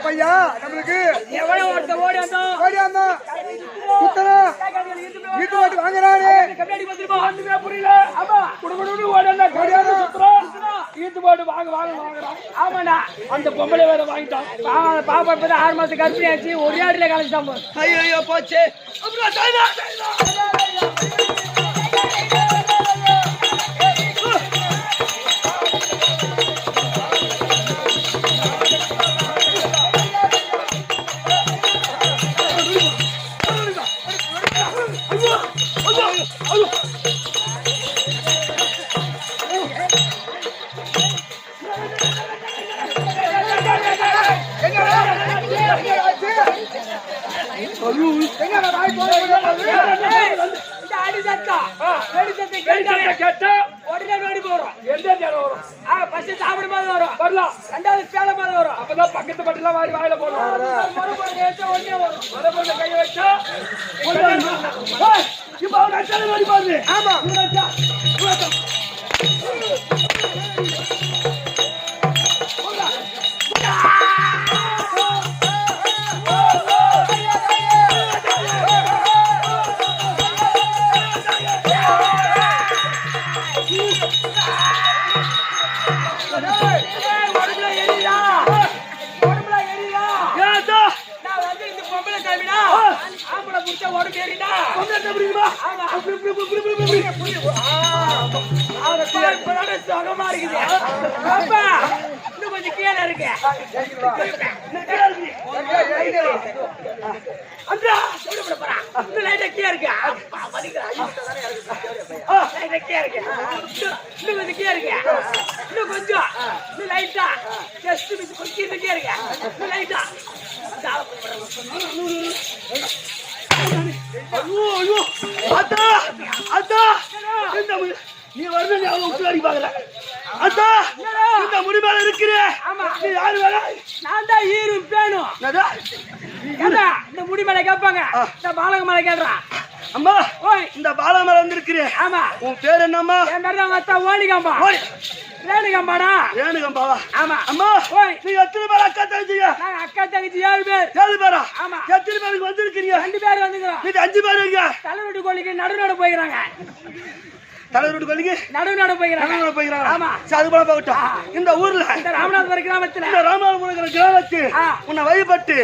பையா நம்மளுக்கு வீட்டு வாங்குறாரு அந்த பொம்பளை வேற வாங்கிட்டோம். பாப்பா இப்பதான் 6 மாசம் கர்ப்பிணி ஆச்சு. ஒரே ஆடுல கலைச்சிட்டான். ஐயோ போச்சு. பக்கத்து பட்டுலாம் வாரி வாயில போடுறோம். கையை வச்சா ஆமா கொஞ்சம் கீழே இருக்கு. இன்னும் கொஞ்சம் லைட்டா ஜஸ்ட் கொஞ்சம் இருக்கு. லைட்டா நீ வரணும் அடி பாக்குற இந்த முடிமேல இருக்கிற யாரு வேற நான் தான் ஈரும் பேணும் இந்த முடி மேல கேட்பாங்க. இந்த பாலக மேல கேட்றா அம்மா ஓய் இந்த பாலக மேல வந்திருக்கிறேன். ஆமா உன் பேர் என்னம்மா? என் பேர் தான் அத்தா ஓடிகாம்பா. ரேணுகம்பாடா. ரேணுகம்பாவா? ஆமா. அம்மா ஓய். நீ எத்தனை பேர் அக்கா தங்கச்சிங்க? நாங்க அக்கா தங்கச்சி 7 பேர். 7 பேரா? ஆமா. எத்தனை பேருக்கு வந்திருக்கீங்க? 2 பேர் வந்துக்கிறோம். நீங்க 5 பேர் இருக்கீங்க. தலைவருட்டு கோழிக்கு நடுநடு போயிறாங்க. தலைவருட்டு கோழிக்கு நடுநடு போயிறாங்க. நடுநடு போயிறாங்க. ஆமா. சரி அது போல போகட்டும். இந்த ஊர்ல இந்த ராமநாதபுரம் கிராமத்துல இந்த ராமநாதபுரம் கிராமத்து உன்னை வழிபட்டு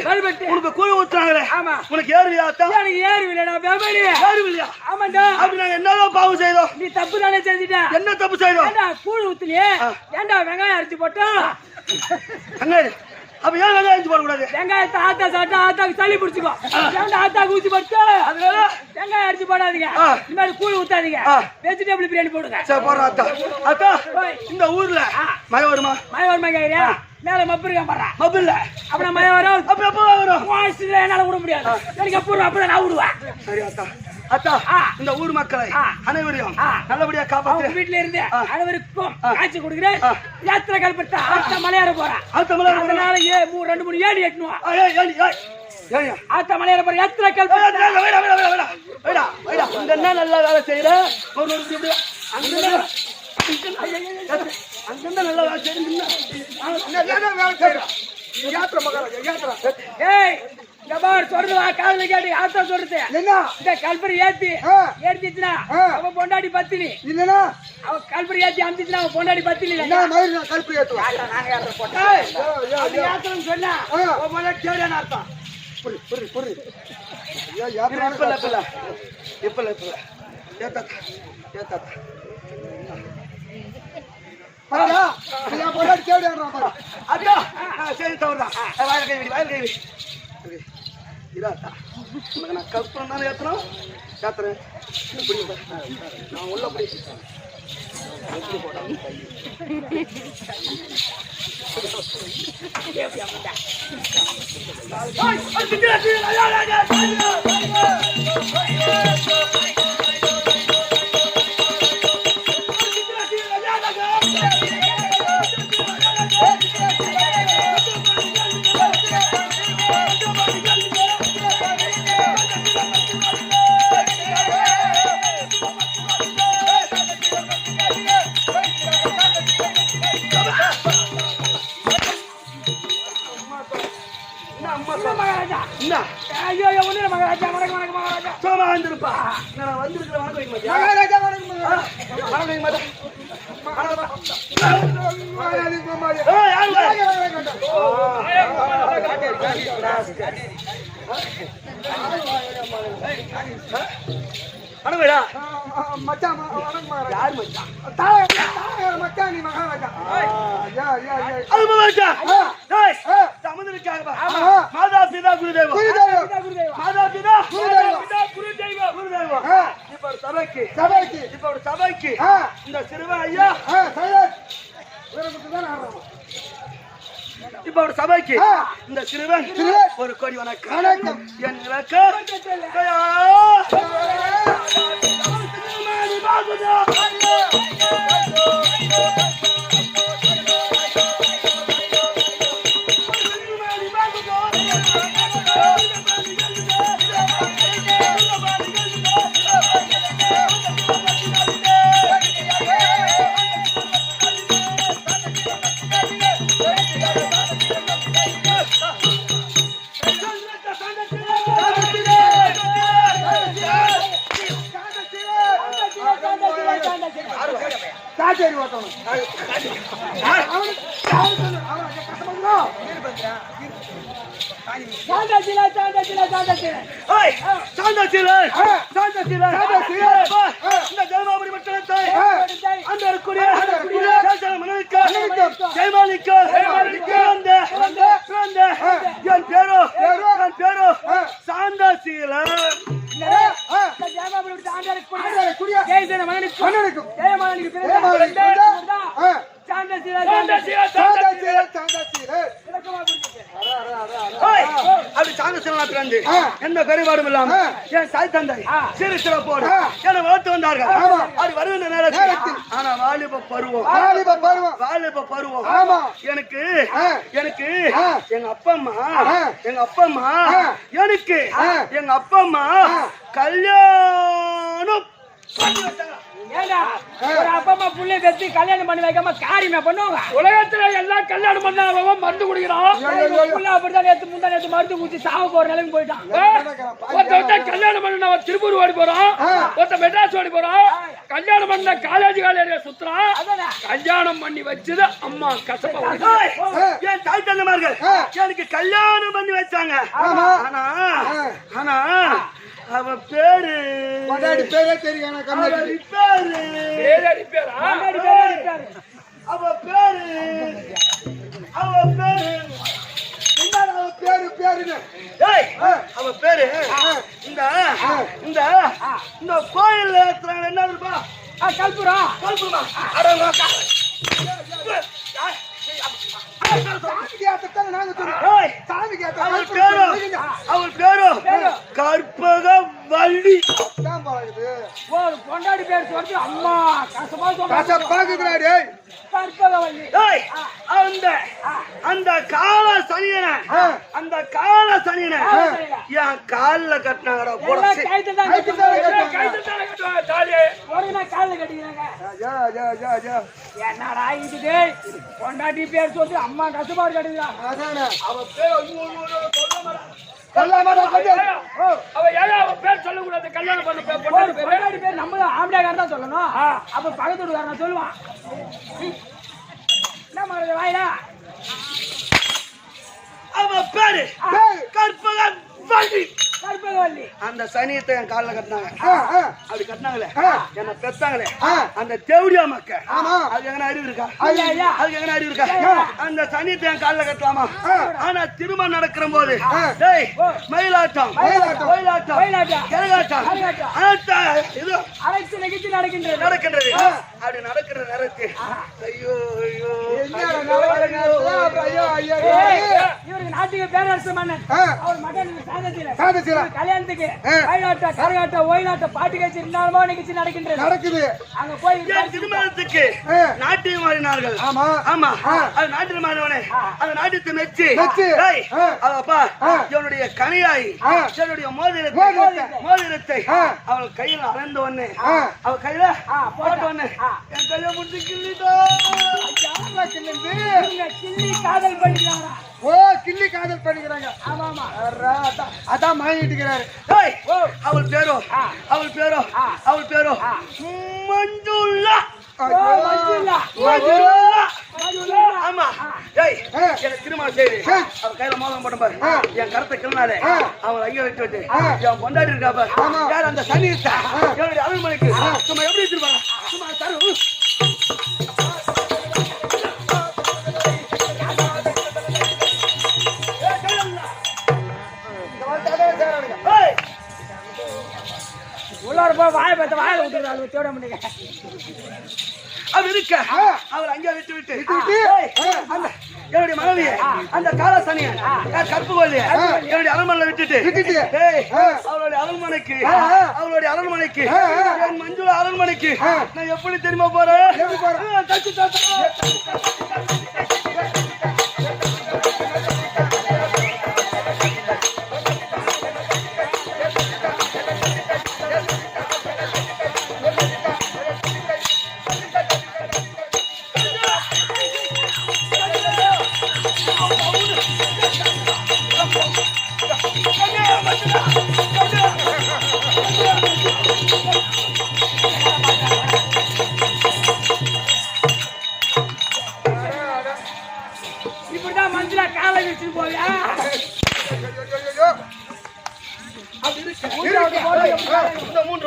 உனக்கு கூழ் ஊத்துறாங்களே. ஆமா. உனக்கு ஏறுவியா? எனக்கு ஏறுவில்லடா பேபடி. ஏறுவில்லையா? ஆமாண்டா. அப்படி நாங்க என்னதான் பாவம் செய்தோம்? நீ தப்பு தானே செஞ்சிட்ட. என்ன தப்பு செய்தோம்? ஏண்டா கூழ் ஊத்துனியே? ஏண்டா வெங்காயம் அரைச்சு போட்டா? அங்க அப்ப ஏன் வெங்காயம் போட கூடாது? வெங்காயத்தை ஆத்தா சாப்பிட்டா ஆத்தாக்கு சளி பிடிச்சுக்கோ. ஏண்டா ஆத்தாக்கு ஊத்தி போட்டு அதனால வெங்காயம் அரைச்சு போடாதீங்க. இந்த மாதிரி கூழ் ஊத்தாதீங்க. வெஜிடபிள் பிரியாணி போடுங்க. சரி போடுறோம் அத்தா. அத்தா இந்த ஊர்ல மழை வருமா? மழை வருமா கேக்குறியா? மேல மப்பு இருக்கா பாரு. மப்பு இல்ல. அப்புறம் மழை வரும். அப்ப எப்ப வரும்? வாய்ஸ்ல என்னால விட முடியாது. எனக்கு அப்புறம் அப்பதான் நான் விடுவேன். சரி அத்தா. அத்தா இந்த ஊர் மக்களை அனைவரையும் நல்லபடியா காப்பாத்து. வீட்டுல இருந்து அனைவருக்கும் காட்சி கொடுக்கிறேன். யாத்திரை கல்பத்தா ஆத்த மலையாற போறேன். ஆத்த மலையாற அதனால 2 3 ஏடி எட்டணும். ஆத்த மலையாற போற யாத்திரை கல்பத்தா. என்ன நல்ல வேலை செய்யற? அங்க நல்ல வேலை செய்யற. ஆத்தா சொல்றது இந்த கல்பரி ஏத்திச்சுனா அவன் பொண்டாடி பத்தினி இல்லனா அவன் கல்பரி ஏத்தி அமிச்சுனா அவன் பொண்டாடி பத்தினி இல்ல. கல்பரி ஏத்துவான் சொன்னா அர்த்தம். நான் கல்பனை தானே ஏத்துறோம். ஏத்துறேன் நான் உள்ள போய் மாதா பிதா குருதேவா சபைக்கு இந்த சிறுவன் ஐயா இப்ப ஒரு சபைக்கு இந்த சிறுவன் ஒரு கோடி வணக்கம். என் இலக்கு எந்த குறைபாடும் இல்லாம என் தாய் தந்தை சிறு சிறப்போடு என்னை வளர்த்து வந்தார்கள். அது வருகின்ற நேரத்தில் ஆனா வாலிப பருவம் எனக்கு எங்க அப்பா அம்மா எனக்கு கல்யாணம் ஏண்டா ஒரு அப்பா அம்மா புள்ளைய பெத்து கல்யாணம் பண்ணி வைக்காம காரியமே பண்ணுவாங்க. உலகத்துல எல்லாம் கல்யாணம் பண்ணாதவன் மருந்து குடிக்கிறான். புள்ள அப்படிதான் நேத்து மருந்து குடிச்சு சாவ போற நிலைமை போயிட்டான். ஒருத்தன் கல்யாணம் பண்ண திருப்பூர் ஓடி போறான், ஒருத்தன் மெட்ராஸ் ஓடி போறான். கல்யாணம் பண்ண காலேஜ் சுத்துறான். கல்யாணம் பண்ணி வச்சது அம்மா கசப்பா. என் தாய் தந்தைமார்கள் எனக்கு கல்யாணம் பண்ணி வச்சாங்க. ஆனா அவ பேரு பேரே தெரியும். அவ பேரு அவ பேரு இந்த கோயில் என்ன இருப்பா? கல்புரா அவள் பேரோ கற்பக வள்ளி. பொண்டாடி பேர் சொல்றது அம்மா கசப்பாக்குறாரு. கற்பக வள்ளி. அந்த கால சனியனை என் கால்ல கட்டினாங்கடா. என்னடா இது பொண்டாட்டி பேர் சொல்லிட்டு அம்மா கஷ்டப்பாடு கட்டுதா? அவ பேர் சொல்லக்கூடாது. கல்யாணம் பண்ண பொண்டாட்டி பேர் நம்ம ஆம்பளைக்காரன் தான் சொல்லணும். அப்ப பக்கத்து வீட்டுக்காரன் சொல்லுவான். என்ன மாதிரி வாயிலா? அவ பேரு கற்பக வள்ளி. கற்பகவல்லி. அந்த சனியத்தை என் காலில் கட்டினாங்க. அப்படி கட்டினாங்களே, என்ன பெத்தாங்களே, அந்த தேவடியா மக்க அதுக்கு எங்கன்னா அறிவு இருக்கா? அதுக்கு எங்கன்னா அறிவு இருக்கா? அந்த சனியத்தை என் காலில் கட்டலாமா? ஆனா திருமணம் நடக்கிற போது மயிலாட்டம், கரகாட்டம் அனைத்து நிகழ்ச்சி நடக்கின்றது. அப்படி நடக்கிற நேரத்தில் ஐயோ இவருக்கு நாட்டுக்கு பேரரசு மன்னன் அவர் மகன் சாதத்தில் கல்யாணத்துக்கு வயநாட்ட கரகாட்ட ஒயிலாட்ட பாட்டு கட்சி நிகழ்ச்சி நடக்குது. அங்க போய் திருமணத்துக்கு நாட்டியம் மாறினார்கள். ஆமா அது நாட்டியம் மாறினவனே அந்த நாட்டியத்தை மெச்சு அதப்பா என்னுடைய கனியாய் என்னுடைய மோதிரத்தை அவள் கையில அறந்த உடனே அவள் கையில போட்ட உடனே என் கையில முடிச்சு கிள்ளி காதல் பண்ணிக்கிறாரா? ஓ கிள்ளி காதல் பண்ணிக்கிறாங்க. ஆமாமா அதான் மாறிட்டுக்கிறாரு. அவள் பேரோ மஞ்சுளா. ஆமா எனக்கு திருமணம் செய்து அவன் கையில மோதிரம் போட்ட பாரு. என் கருத்தை கிளனாலே அவன் ஐயா வச்சு என் கொண்டாடி இருக்கா யார் அந்த சனி என்னுடைய அருள்மனைக்கு சும்மா எப்படி வச்சிருப்பாங்க சும்மா தரு. உள்ளார போய் வாய பார்த்து வாயில விட்டுறாரு தேட முடியல. அவர் இருக்க அவர் அங்கே விட்டு என்னுடைய மனைவியை அந்த காலசனிய கற்புகொல்லிய என்னுடைய அரண்மனையில விட்டுட்டு அவளுடைய அரண்மனைக்கு என் மஞ்சுளா அரண்மனைக்கு நான் எப்படி தெரியுமா போறேன்? இப்படிதான் மஞ்சளா காலை வச்சு போவியா? மூன்று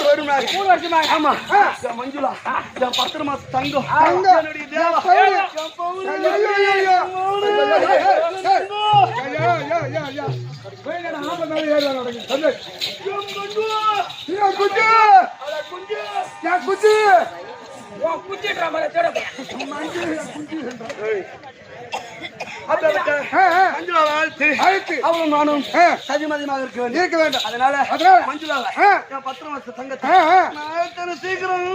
வருடமாக ஆமா மஞ்சுளா என் 10 மாச தங்கம் என்னுடைய தேவா மஞ்சுளா வாழ்த்து அவளும் நானும் சதிமதியமாக இருக்க வேண்டும். அதனால மஞ்சுளாவை என் 10 மாச தங்கத்தை சீக்கிரம்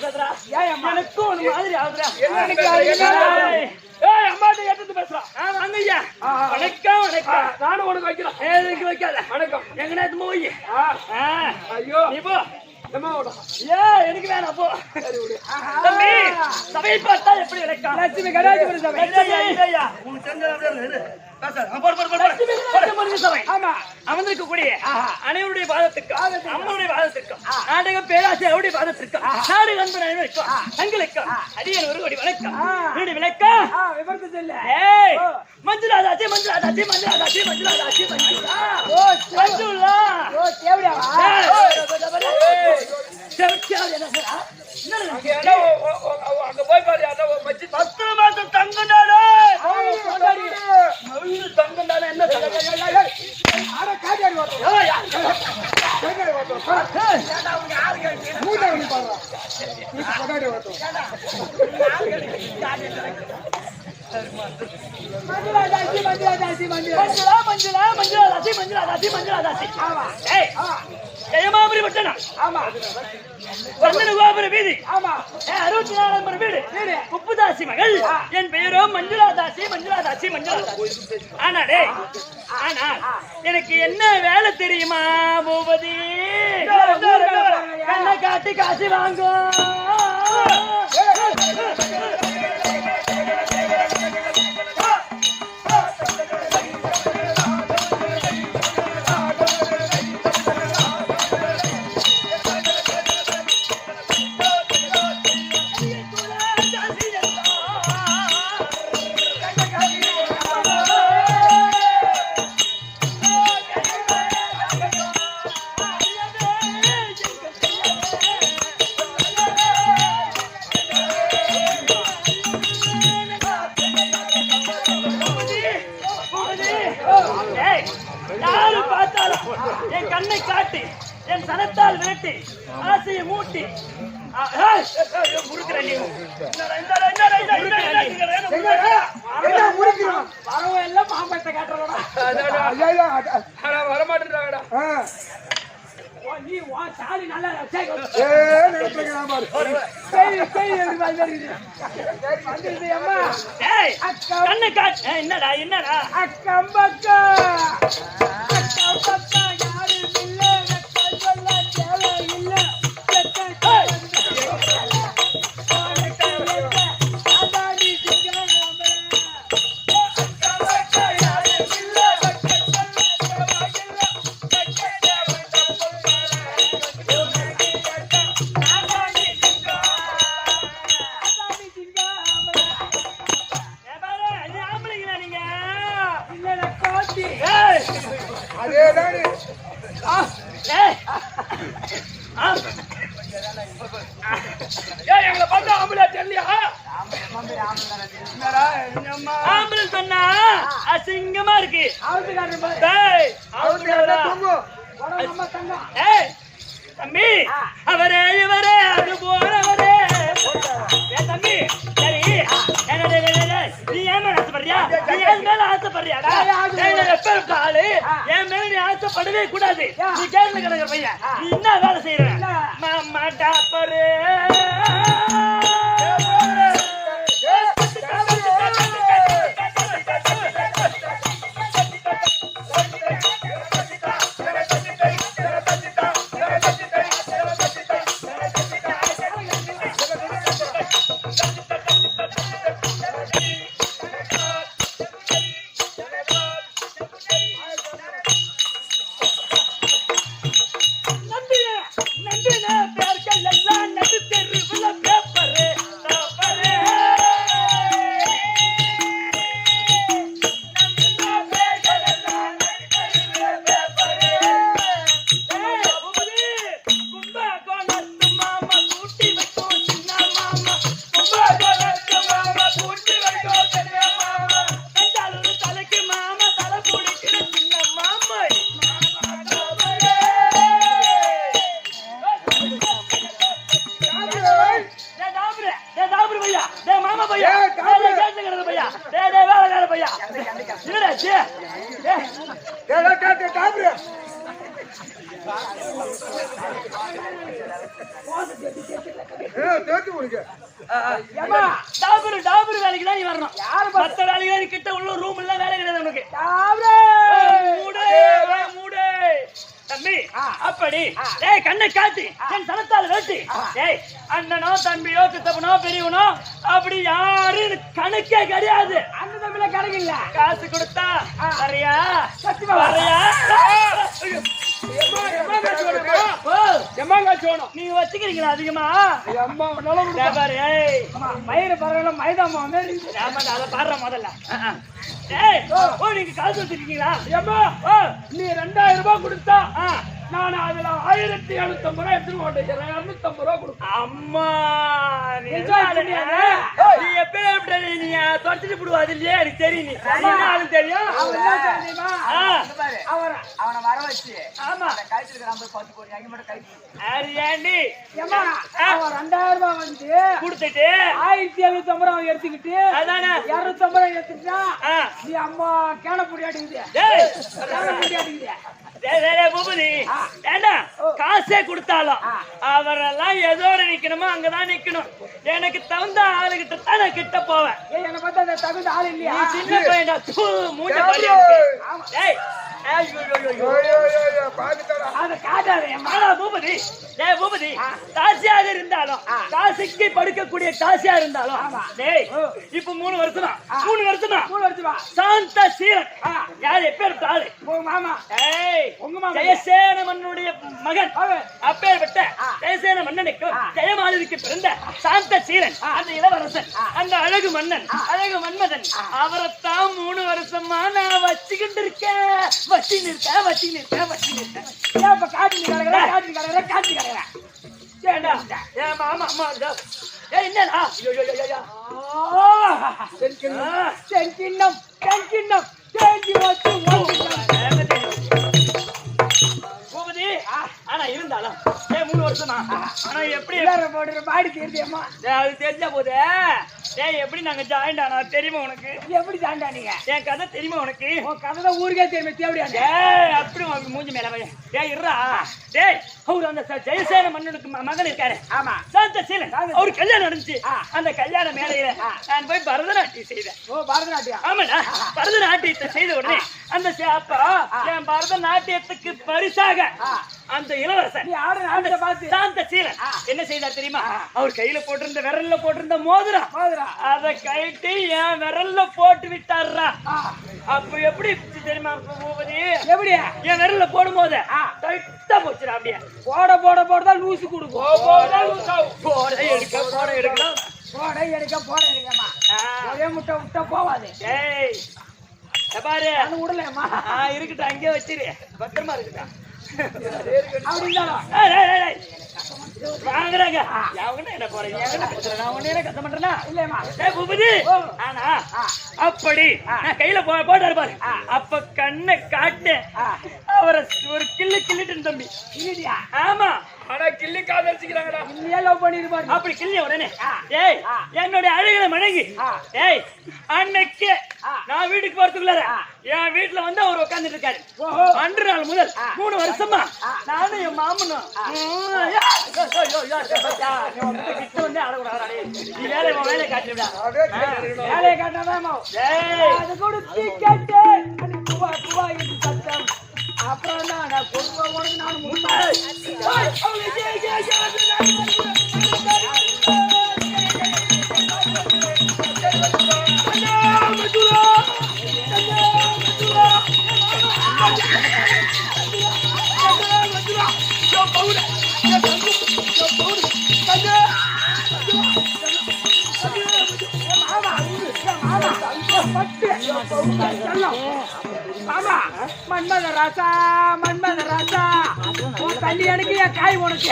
பேசாதடா. எனக்கும் ஒரு மாதிரி ஆகுதுடா. ஏய் அம்மாட்ட எடுத்து பேசுறா. வாங்கய்யா. வணக்கம் வணக்கம். நானும் உனக்கு வைக்கிறேன். எதுக்கு வைக்காத? வணக்கம். எங்கடா இது போய்? ஐயோ நீ போ. எனக்கு வேணாம் போ. தம்பி சபையை பார்த்தா எப்படி விளக்கம்? லட்சுமி கடாஜி சபை. உனக்கு தெரிஞ்ச அமர்ந்திருக்கக்கூடிய அனைவருடைய பாதத்திற்கும் அம்மனுடைய பாதத்திற்கும் நாடக பேராசிரியருடைய பாதத்திற்கும் நாடு நண்பர்களுக்கும் தங்களுக்கும் அடியன் ஒரு கோடி வணக்கம். என்னுடைய விளக்கம் மஞ்சுளாதாச்சி மஞ்சுளாதாச்சி மஞ்சுளாதாச்சி மஞ்சுளாதாச்சி மஞ்சுளா அங்க போய் பாரு பத்து மாசம் தங்கண்டாடு தங்கண்டாடு என்ன ஜெயமாபுரி பட்டணம். ஆமா சந்தன கோபுர வீதி. ஆமா 64 நம்பர் வீடு. உப்புதாசி மகள். என் பெயரோ மஞ்சுளாதாசி மஞ்சுளாதாசி மஞ்சுளாதாசி. ஆனாடே ஆனா எனக்கு என்ன வேலை தெரியுமா பூபதி? கண்ணை காட்டி காசு வாங்கும். யாரு பார்த்தாலும் என் கண்ணை காட்டி என் சனத்தால் விரட்டி ஆசையை மூட்டி வரவெல்லாம் மாம்பழத்தை காட்டுறா வரமாட்டேன்டா. நீ சாலி நல்லா என்னடா என்னடா அக்கம் பக்கம் அக்கம் பக்கம் யாரும் இல்லை சொல்ல தேவை இல்லை. எங்களை பார்த்தா ஆம்புலன்ஸ் இல்லையா? ஆம்புலன்ஸ் சொன்னா அசிங்கமா இருக்கு. தம்பி அவரே இவரே அது போறவரே தம்பி. சரி நீ ஏன் மேல ஆசைப்படுறியா? நீ என் மேல ஆசைப்படுறியாடா? ஆளு என் மேல நீ ஆசைப்படவே கூடாது. நீ கேள்வி கிடக்குற பையன். நீ என்ன வேலை செய்யற? மாட்டா பாரு தேத்தி உனக்கு ஏம்மா, டாபரு வேலைக்கு தான் நீ வரணும். மத்த வேலைக்கு தான் நீ கிட்ட உள்ள ரூம் எல்லாம் வேலை கிடையாது உனக்கு. மூடு தம்பி. அப்படி ஏய் கண்ணை காட்டி என் சனத்தால் வெட்டி. ஏய் அண்ணனோ தம்பியோ சித்தப்பனோ பெரியவனோ அப்படி யாரும் கணக்கே கிடையாது. அண்ணன் தம்பில கணக்கு இல்ல. காசு கொடுத்தா வரையா வரையா நீ வச்சுக்கிறீங்களா அதிகமா? மயிறு பரவாயில்ல மைதாமா அதை பாடுற முதல்ல. நீங்க காசு வச்சிருக்கீங்களா? நீ 2000 ரூபாய் கொடுத்தா நான் அதுல 1750 ரூபாய் எடுத்துட்டு போட்டேன். 250 ரூபாய் கொடுப்பேன். அம்மா நீ எப்ப நீ தொட்டிட்டு போடுவாது இல்லையா? எனக்கு தெரியும். நீ தெரியும் அவனை வர வச்சு ஆமா கழிச்சிருக்க 50 போட்டு அங்க மட்டும் கழிச்சு 2000 ரூபாய் வந்து கொடுத்துட்டு 1750 ரூபாய் எடுத்துக்கிட்டு அதானே 250 ரூபாய் எடுத்துட்டா நீ அம்மா கேன பொடி அடிக்குது. காசே கொடுத்தாலும் அவரெல்லாம் எதோட நிக்கணுமோ அங்கதான் நிக்கணும். எனக்கு தகுந்த ஆளுகிட்ட தான் நான் கிட்ட போவேன். என்ன பார்த்தா தகுந்த ஆள் இல்லையா? சின்ன பையன்டா மூஞ்ச பாரு. பூபதி காசியாக இருந்தாலும் காசிக்கு படுக்கக்கூடிய காசியா இருந்தாலும் இப்ப 3 வருஷமா சாந்த சீரன் யார் எப்பேற்பட்ட ஆளு? மாமா ஜெயசேன மன்னனுடைய மகன். அப்பேற்பட்ட ஜெயசேன மன்னனுக்கு ஜெயமாலிக்கு பிறந்த சாந்த சீரன் அந்த இளவரசன் அந்த அழகு மன்னன் அழகு மன்மதன் அவரைத்தான் 3 வருஷமா நான் வச்சுக்கிட்டு இருக்கேன். வட்டி நிற்க காட்டி கடை என்னடா பூபதி ஆனா இருந்தாலும் 3 வருஷமா ஆனா எப்படி பாடி தெரியுமா? அது தெரிஞ்ச போது எப்படி நாங்க ஜாயிண்ட் ஆனா தெரியுமா உனக்கு? எப்படி ஜாயிண்ட் ஆனீங்க? என் கதை தெரியுமா உனக்கு? உன் கதை தான் ஊருக்கே தெரியுமே. தேவையா அப்படி உனக்கு மூஞ்சி மேல இருறா. அவரு அந்த ஜெயசேன மன்னனுக்கு மகன் இருக்காரு. ஆமா சாந்த சீலன். அவரு கல்யாணம் நடந்துச்சு. அந்த கல்யாண மேடையில நான் போய் பரதநாட்டியம் செய்தேன். பரதநாட்டியம்? ஆமாடா. பரதநாட்டியத்தை செய்த உடனே அந்த அப்ப என் பரதநாட்டியத்துக்கு பரிசாக அந்த இளவரசன் சாந்த சீலன் என்ன செய்தார் தெரியுமா? அவர் கையில போட்டிருந்த விரல்ல போட்டிருந்த மோதிரம் அதை கைட்டு என் விரல்ல போட்டு விட்டாரா. அப்ப எப்படி தெரியுமா பூபதி? எப்படி என் விரல்ல போடும் போது டைட்டா போச்சுடா. அப்படியே போடதான் லூசு கொடுக்கும். போட எடுக்கமா ஒரே முட்டை விட்டா போவாது. பாரு விடலமா இருக்கட்டும் அங்கே வச்சிரு பத்திரமா இருக்குதா? வாங்குறாங்க என்ன போறேன் கத்த பண்றேன்னா இல்லையம்மா பூபதி. ஆனா அப்படி நான் கையில போட்டாரு பாரு. அப்ப கண்ணை காட்டு அவரை ஒரு கிள்ளிட்டு தம்பி. ஆமா ஆனா கிள்ளி காதலிச்சுக்கிறாங்கடா. அப்படி கிள்ளிய உடனே என்னுடைய அழகில மணங்கி அன்னைக்கு நான் வீட்டுக்கு போறதுக்குள்ள என் வீட்டுல வந்து அவர் உட்கார்ந்துட்டு இருக்காரு. அன்று நாள் முதல் 3 வருஷமா நானும் என் மாமனும் வந்து அழக்கூடாது. நீ வேலையை காட்டுடா. வேலையை காட்டாதான் கொடுத்து கேட்டு சத்தம். அப்புறம் நான் உனக்கு நானும் மன்மத ராசா தண்ணி எனக்கு என் காய் உனக்கு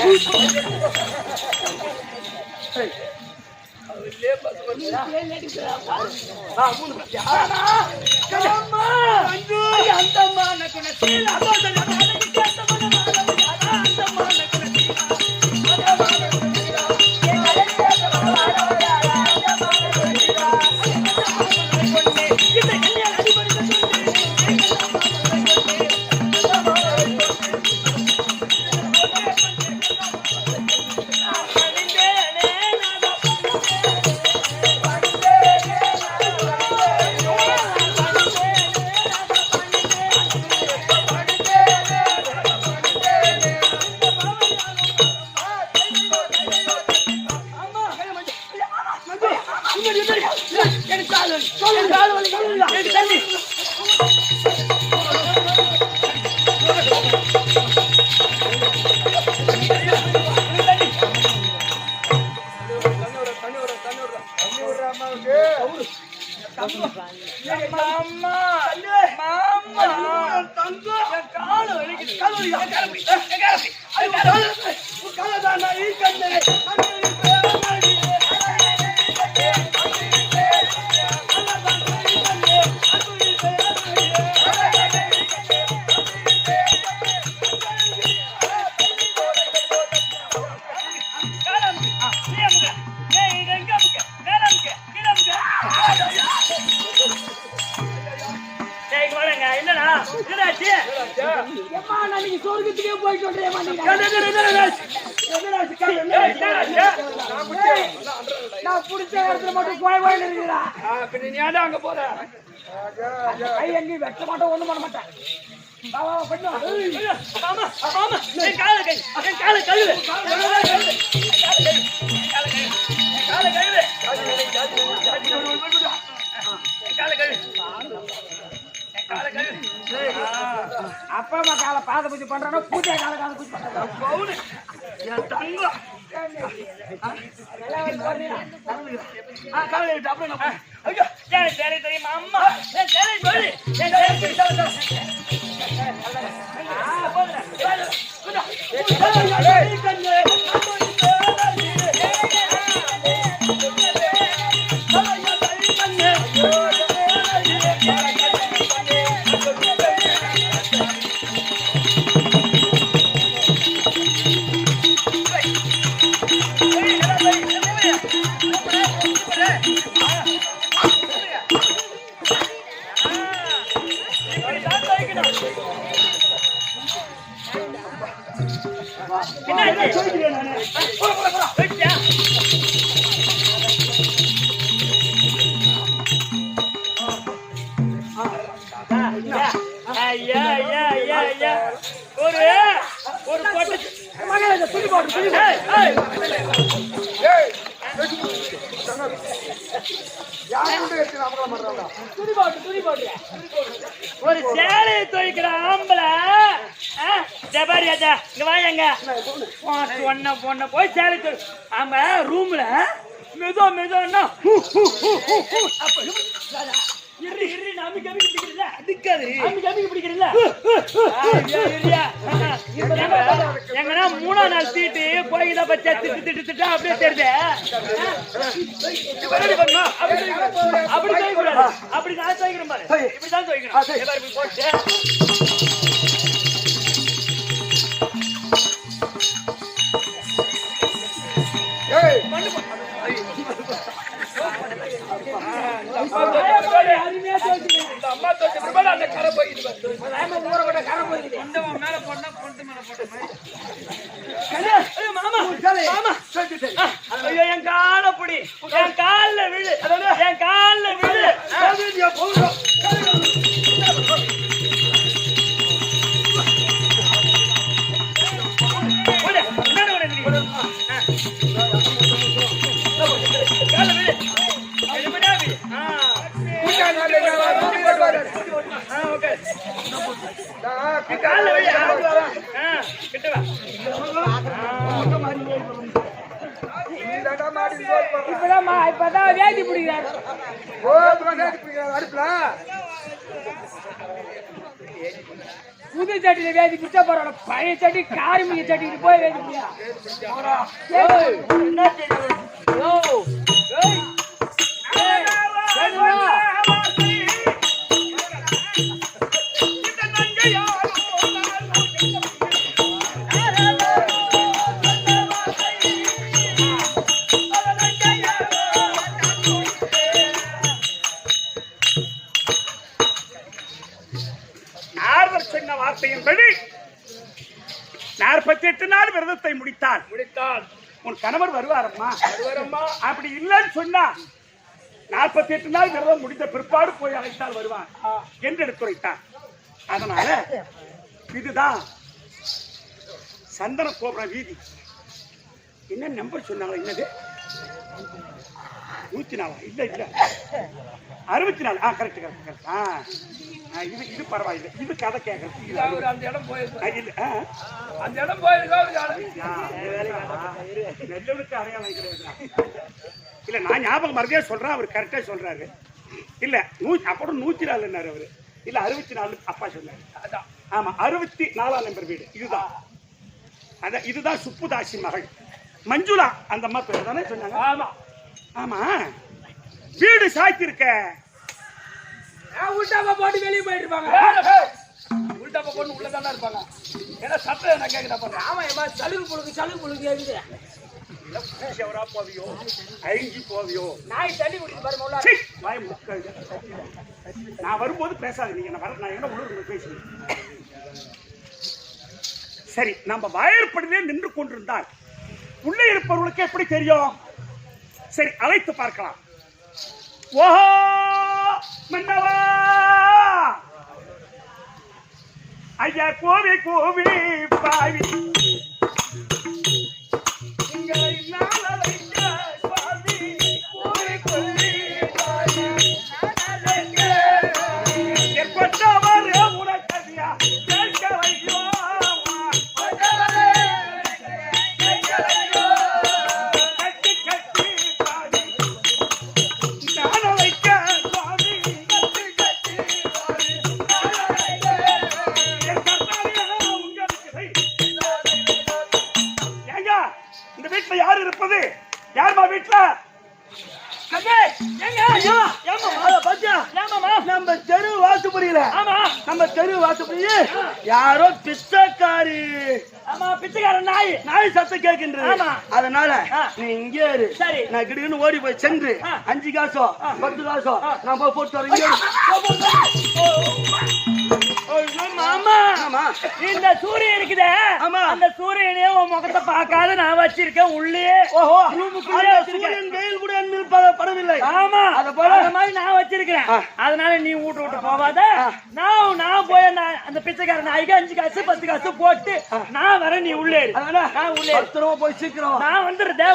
சொர்க்கத்துக்கே போயிட்டு நான் புடிச்ச இடத்துல மட்டும் கோய் இருக்கிறா நீ அங்க போற எங்கேயும் வெட்ட மாட்டோம் ஒண்ணும் பண்ண மாட்டேன் அப்பா அம்மா காலை பாத பூஜை பண்றானோ பூஜை கால பூஜை பண்றாங்க தெரியுமா அம்மா ஒரு சேலையை துவைக்கிற ஆம்பளை இங்க வாங்க பொண்ண போய் சேலை ஆமா ரூம்ல மெதுவா எங்கன்னா 3ஆம் நாள் சீட்டு போய்தா பச்சா திட்டு அப்படியே தெரியுது அப்படி துவைக்கூடாது அப்படி நான் துவைக்கிறேன் பாரு இப்படிதான் துவைக்கணும் போட்டு அம்மா தோச்சு அந்த கரை போயிட்டு ஊற கரை போயிருக்கு மேல போட்டா பொண்ணு மேல போட்ட ஐயோ என் கால புடி என் கால்ல விழு என் கால்ல விழு இப்பதான் வேதி பிடிக்கிறாரு புது சட்டியில வேதி பிடிச்சா போறாங்க பழைய சட்டி காரிமிக சட்டிக்கு போய் வேதி வார்த்தையின்படி 48 நாள் விரதத்தை முடித்தால் உன் கணவர் வருவாரம்மா அப்படி இல்லைன்னு சொன்னா 48 நாள் விரதம் முடிந்த பிற்பாடு போய் அழைத்தால் வருவான் என்று எடுத்துரைத்தார். அதனால இதுதான் சந்தன கோபுர வீதி. என்ன நம்பர் சொன்னாங்க? என்னது 104? இல்ல 64. Correct correct. இது பரவாயில்லை. இது கதை கேட்கறது அந்த இடம் போயிருக்கு. அந்த இடம் போயிருக்கு. நெல்லவனுக்கு அடையாளம் கிடையாது. இல்ல நான் ஞாபகம் மறுபடியே சொல்றேன். அவர் கரெக்டா சொல்றாரு. இல்ல அப்புறம் 104 அவரு. இல்ல 64 அப்பா சொன்னாரு. அதான் ஆமா 64ஆம் நம்பர் வீடு இதுதான். இதுதான் சுப்புதாசி மகள் மஞ்சுளா, அந்த அம்மா பேர் தானே சொன்னாங்க? ஆமா ஆமா. வீடு சாய்த்திருக்க உள்டாப்பா போட்டு வெளியே போயிட்டு இருப்பாங்க. உள்டாப்பா போட்டு உள்ளதாண்டா இருப்பாங்க. ஏன்னா சட்டை நான் கேட்கறா பாருங்க. ஆமா ஏமா சலுகு புழுகு எழுது. எவரா போவியோ ஐங்கி போவியோ நாய் தண்ணி குடிச்சு பாருங்க உள்ள. வாய் முக்க. நான் வரும்போது பேசாத நீங்க. நான் என்ன உள்ள பேசுறேன். சரி, நம்ம வாயற்படியிலே நின்று கொண்டிருந்தால் உள்ளே இருப்பவர்களுக்கு எப்படி தெரியும்? சரி, அழைத்து பார்க்கலாம். ஓஹோ மன்னவா, ஐயா கோவி கோவி பாவி உங்களை நான் அழைக்க சுவாமி. கோவி கோவி பாவி கொண்டவர் உனக்கதியா கேட்கலையோ யார் இருப்பது? யார்மா வீட்டுல? நம்ம தெரு வாசுபடியில யாரோ பிச்சைக்காரி. ஆமா பிச்சைக்காரன் நாய் சத்தம் கேட்கின்றது. ஆமா. அதனால நீ இங்கே இரு. சரி. நான் கிடுன்னு ஓடி போய் சென்று 5 காசோ 10 காசோ நான் போய் போட்டு வரேன். மாமா இந்த சூரியன் இருக்குதே, அந்த சூரியனே உன் முகத்தை பார்க்காத நான் வச்சிருக்கேன் உள்ளே. ஓஹோ, ரூமுக்குள்ளே சூரியன் வெயில் கூட படவில்லை. ஆமா, அத மாதிரி நான் வச்சிருக்கேன். அதனால நீ விட்டு போவாத. நான் போய் அந்த பிச்சைக்கார நாய்க்கு 5 காசு 10 காசு போட்டு நான் வரேன். நீ உள்ளே நான் உள்ளே பத்திரமா போய் சீக்கிரம் நான் வந்துடுறேன்.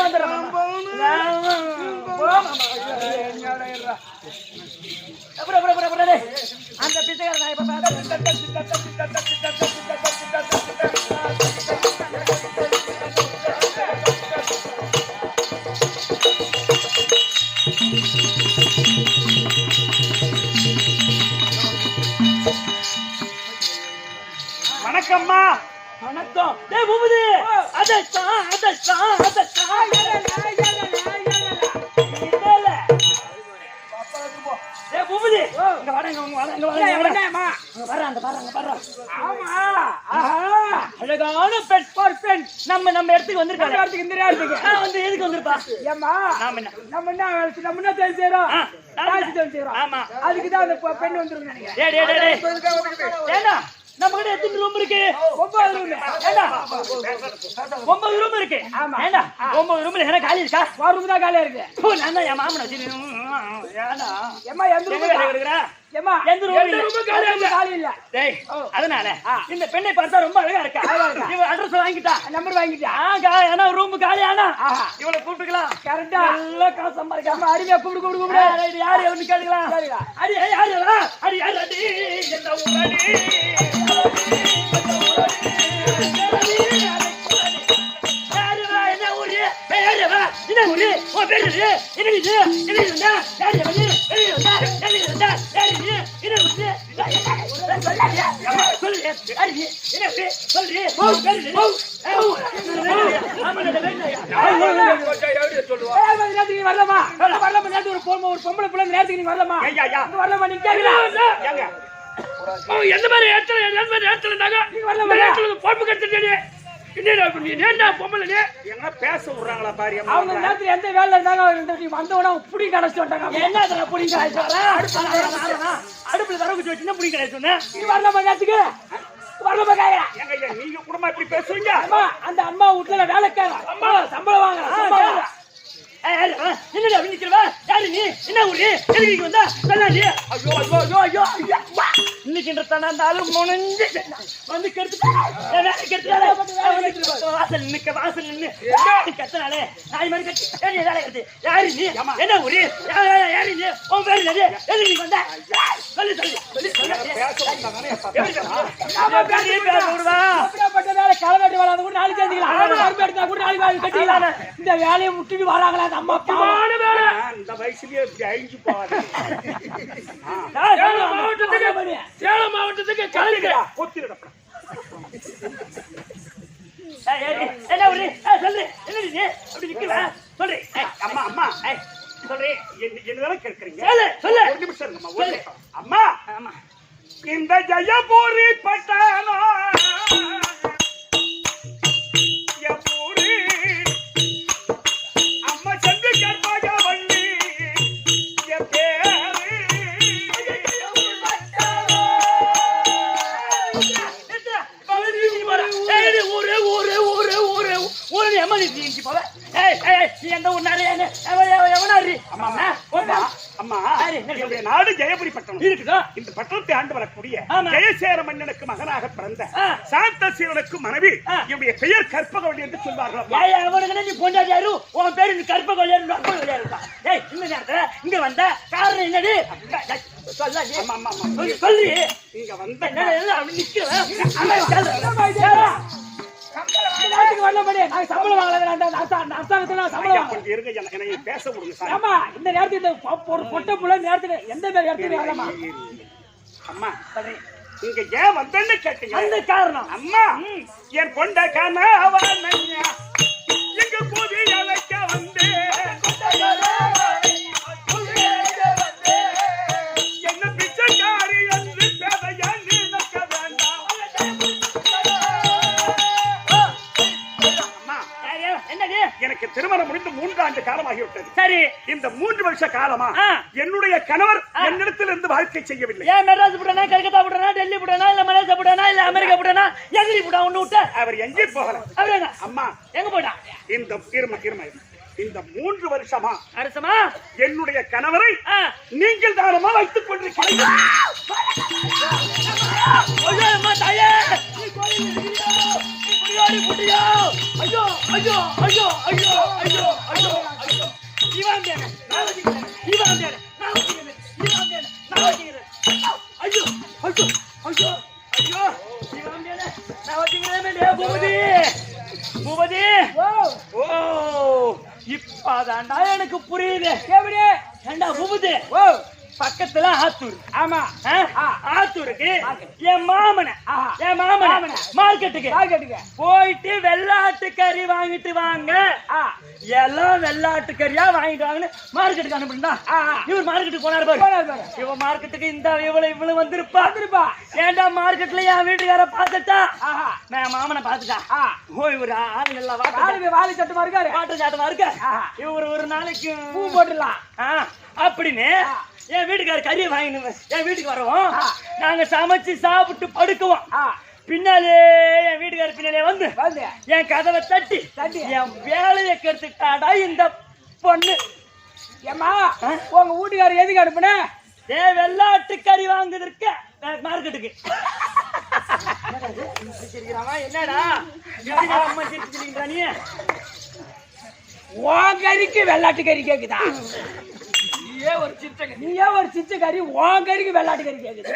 அந்த பிச்சைக்கார நாய் வணக்கம்மா. வணக்கம். டேய் பூபதி, அதஸ்தான் டேய் பூபதி, இங்க வாடா. ஆமா, அழகான பெண் பெண் நம்ம இடத்துக்கு வந்திருக்காங்க. இந்த இடத்துக்கு வந்து எதுக்கு வந்திருப்பா? ஏம்மா நம்ம என்ன தெரிஞ்சு செய்றோம்? ஆமா, அதுக்கு தான் அந்த பெண் வந்துருங்க. ஏண்டா நம்ம கிட்ட எத்தனை ரூம் இருக்கு? 9 ரூம். ஏண்டா 9 ரூம் இருக்கு. ஆமா, ஏண்டா 9 ரூம்ல என்ன காலி இருக்கா? ஒரு ரூம் தான் காலியா இருக்கு. நான் தான் என் மாமனை வச்சு ஏண்டா ஏம்மா எந்த ரூம் எடுக்கறா? ஏம்மா எந்த ரூம் காலி இல்ல. டேய், அதனால இந்த பெண்ணை பார்த்தா ரொம்ப அழகா இருக்கா. இவ அட்ரஸ் வாங்கிட்டா, நம்பர் வாங்கிட்டா. ஏன்னா ரூம் காலி ஆனா இவளை கூப்பிட்டுக்கலாம். கரெக்டா நல்ல காசு சம்பாதிக்காம அடிமையா கூப்பிடு. யாரு எவனு கேளுக்கலாம். அடி யாரு இந்த ஊரடி ஒரு பொம்பளை பிள்ளை நேரத்துக்கு நீ வரலாமா? வரலாமா? நீங்க எந்த மாதிரி பொறுப்பு கட்டுறீங்க? என்ன பொம்பளை எங்க பேச விடுறாங்களா பாரு. அவங்க நேரத்துல எந்த வேலை இருந்தாங்க வந்தவனா புடி கடைச்சு வந்தாங்க. என்ன புடி கடைச்சு அடுப்புல தரவு வச்சுன்னா புடி கடைச்சு சொன்னேன். நீ வரலாமா நேரத்துக்கு? வரலாமா காயா? நீங்க குடும்பம் இப்படி பேசுவீங்க? அந்த அம்மா வீட்டுல வேலைக்கார சம்பளம் வாங்க. என்னடா நிக்கிறவா? யாரு நீ? என்ன ஊரு? எதுக்கு வந்தா? சொல்லாடி. ஐயோ இன்னைக்கு தனாந்தாலும் முனஞ்சு வந்து வாசல் நின்னு கத்தனாலே நாய் மாதிரி கட்டி வேலை கட்டு. யாரு நீ? என்ன ஊரு? யாரு நீ? உன் பேரு என்னது? எதுக்கு வந்தா? சொல்லு களவாட்டி வேலை கூட நாளைக்கு சேர்ந்துக்கலாம். கூட நாளைக்கு கட்டிக்கலாம். இந்த வேலையை விட்டுட்டு வராங்களா அம்மா? இந்த வயசுலயே அழிஞ்சு போவாங்க. சேலம் மாவட்டத்துக்கு கிளம்பி ஒரு சொல்லு என்னடி நீ அப்படி நிக்கல சொல்லு அம்மா அம்மா சொல்றே என்னதான கேக்குறீங்க சொல்லு ஒரு நிமிஷம் இருங்கம்மா ஒரு நிமிஷம். அம்மா ஆமா இந்த ஜெயபுரி பட்டணம் அம்மா சென்று கற்பக வள்ளி நாடு ஜெயபுரி பட்டணம் இருக்குதா? இந்த பட்டணத்தை ஆண்டு வரக்கூடிய ஜெயசேர மன்னனுக்கு மகனாக பிறந்த சாந்தசீலனுக்கு மனைவி இவருடைய பெயர் கற்பகவள்ளி என்று சொல்வார்கள். நீ பொண்டாட்டியாரு உன் பேரு கற்பகவள்ளி இந்த நேரத்துல இங்க வந்த காரணம் என்னது சொல்லி இங்க வந்த சம்பளம் பேச முடியும். ஆமா இந்த நேரத்துல ஒரு பொட்ட புள்ள நேரத்துல எந்த நேரத்துல அம்மா இங்க ஏன் வந்தேன்னு கேட்டீங்க அந்த காரணம் அம்மா என் கொண்ட கனவா எங்க போது அழைக்க வந்து என்ன பிச்சைக்காரி என்று பேதையா நினைக்க வேண்டாம். எனக்கு திருமணம் முடிந்து 3 ஆண்டு காலமாகிவிட்டது. சரி இந்த 3 வருஷ காலமா என்னுடைய கணவர் என்னிடத்தில் இருந்து வாழ்க்கை செய்யவில்லை. ஏன் மெட்ராஸ் போடனா கல்கத்தா போடனா டெல்லி போடனா இல்ல மலேசியா போடனா இல்ல அமெரிக்கா போடனா எங்கடி போடா ஒண்ணு விட்ட அவர் எங்கே போகல. அவரேங்க அம்மா எங்க போடா இந்த இந்த 3 வருஷமா அரசமா என்னுடைய கணவரை நீங்கள் தானமா வைத்துக் கொண்டிருக்கிறீர்கள். தாயே நீ புடியோடி புடியோ ஐயோ ஐயோ ஐயோ ஐயோ ஐயோ ஐயோ ஐயோ இவன் தேன நான் வச்சிக்கிறேன் இவன் தேன நான் வச்சிக்கிறேன் இவன் தேன நான் வச்சிக்கிறேன் ஐயோ ஐயோ ஐயோ ஐயோ இவன் தேன நான் வச்சிக்கிறேன் பூபதி ஓ இப்பதான்டா எனக்கு புரியுது எப்படி ஏண்டா பூபதி ஓ பக்கத்துல ஆத்தூர் ஆமா ஆத்தூருக்கு என் மாமன மார்க்கெட்டுக்கு போயிட்டு வெள்ளாட்டு கறி வாங்கிட்டு வாங்க எல்லாம் வெள்ளாட்டு கறியா வாங்கிட்டு வாங்கன்னு மார்க்கெட்டுக்கு அனுப்பிட்டா இவர் மார்க்கெட்டுக்கு போனாரு பாரு இவன் மார்க்கெட்டுக்கு இந்த இவ்வளவு வந்திருப்பா ஏண்டா மார்க்கெட்ல என் வீட்டுக்கார பாத்துட்டா நான் மாமனை பாத்துட்டா ஓ இவர் ஆளு நல்லா வாழை சட்டமா இருக்காரு வாட்டர் சாட்டமா இருக்காரு இவர் ஒரு நாளைக்கு பூ போட்டுடலாம் அப்படின்னு என் வீட்டுக்கார கறியை வாங்கினு என் வீட்டுக்கு வரவும் நாங்க சமைச்சு சாப்பிட்டு படுக்குவோம் பின்னாலே என் வீட்டுக்கார பின்னாலே வந்து என் கதவை தட்டி என் வேலையை கெடுத்துட்டாடா இந்த பொண்ணு ஏமா உங்க வீட்டுக்கார எதுக்கு அனுப்புன வெள்ளாட்டு கறி வாங்குறதுக்கு மார்க்கெட்டுக்கு என்னடா அம்மா சிரிச்சுக்கிறீங்களா நீ உன் கறிக்கு வெள்ளாட்டு கறி கேக்குதா நீயே ஒரு சிச்ச கறி உன் கறிக்கு வெள்ளாட்டு கறி கேக்குது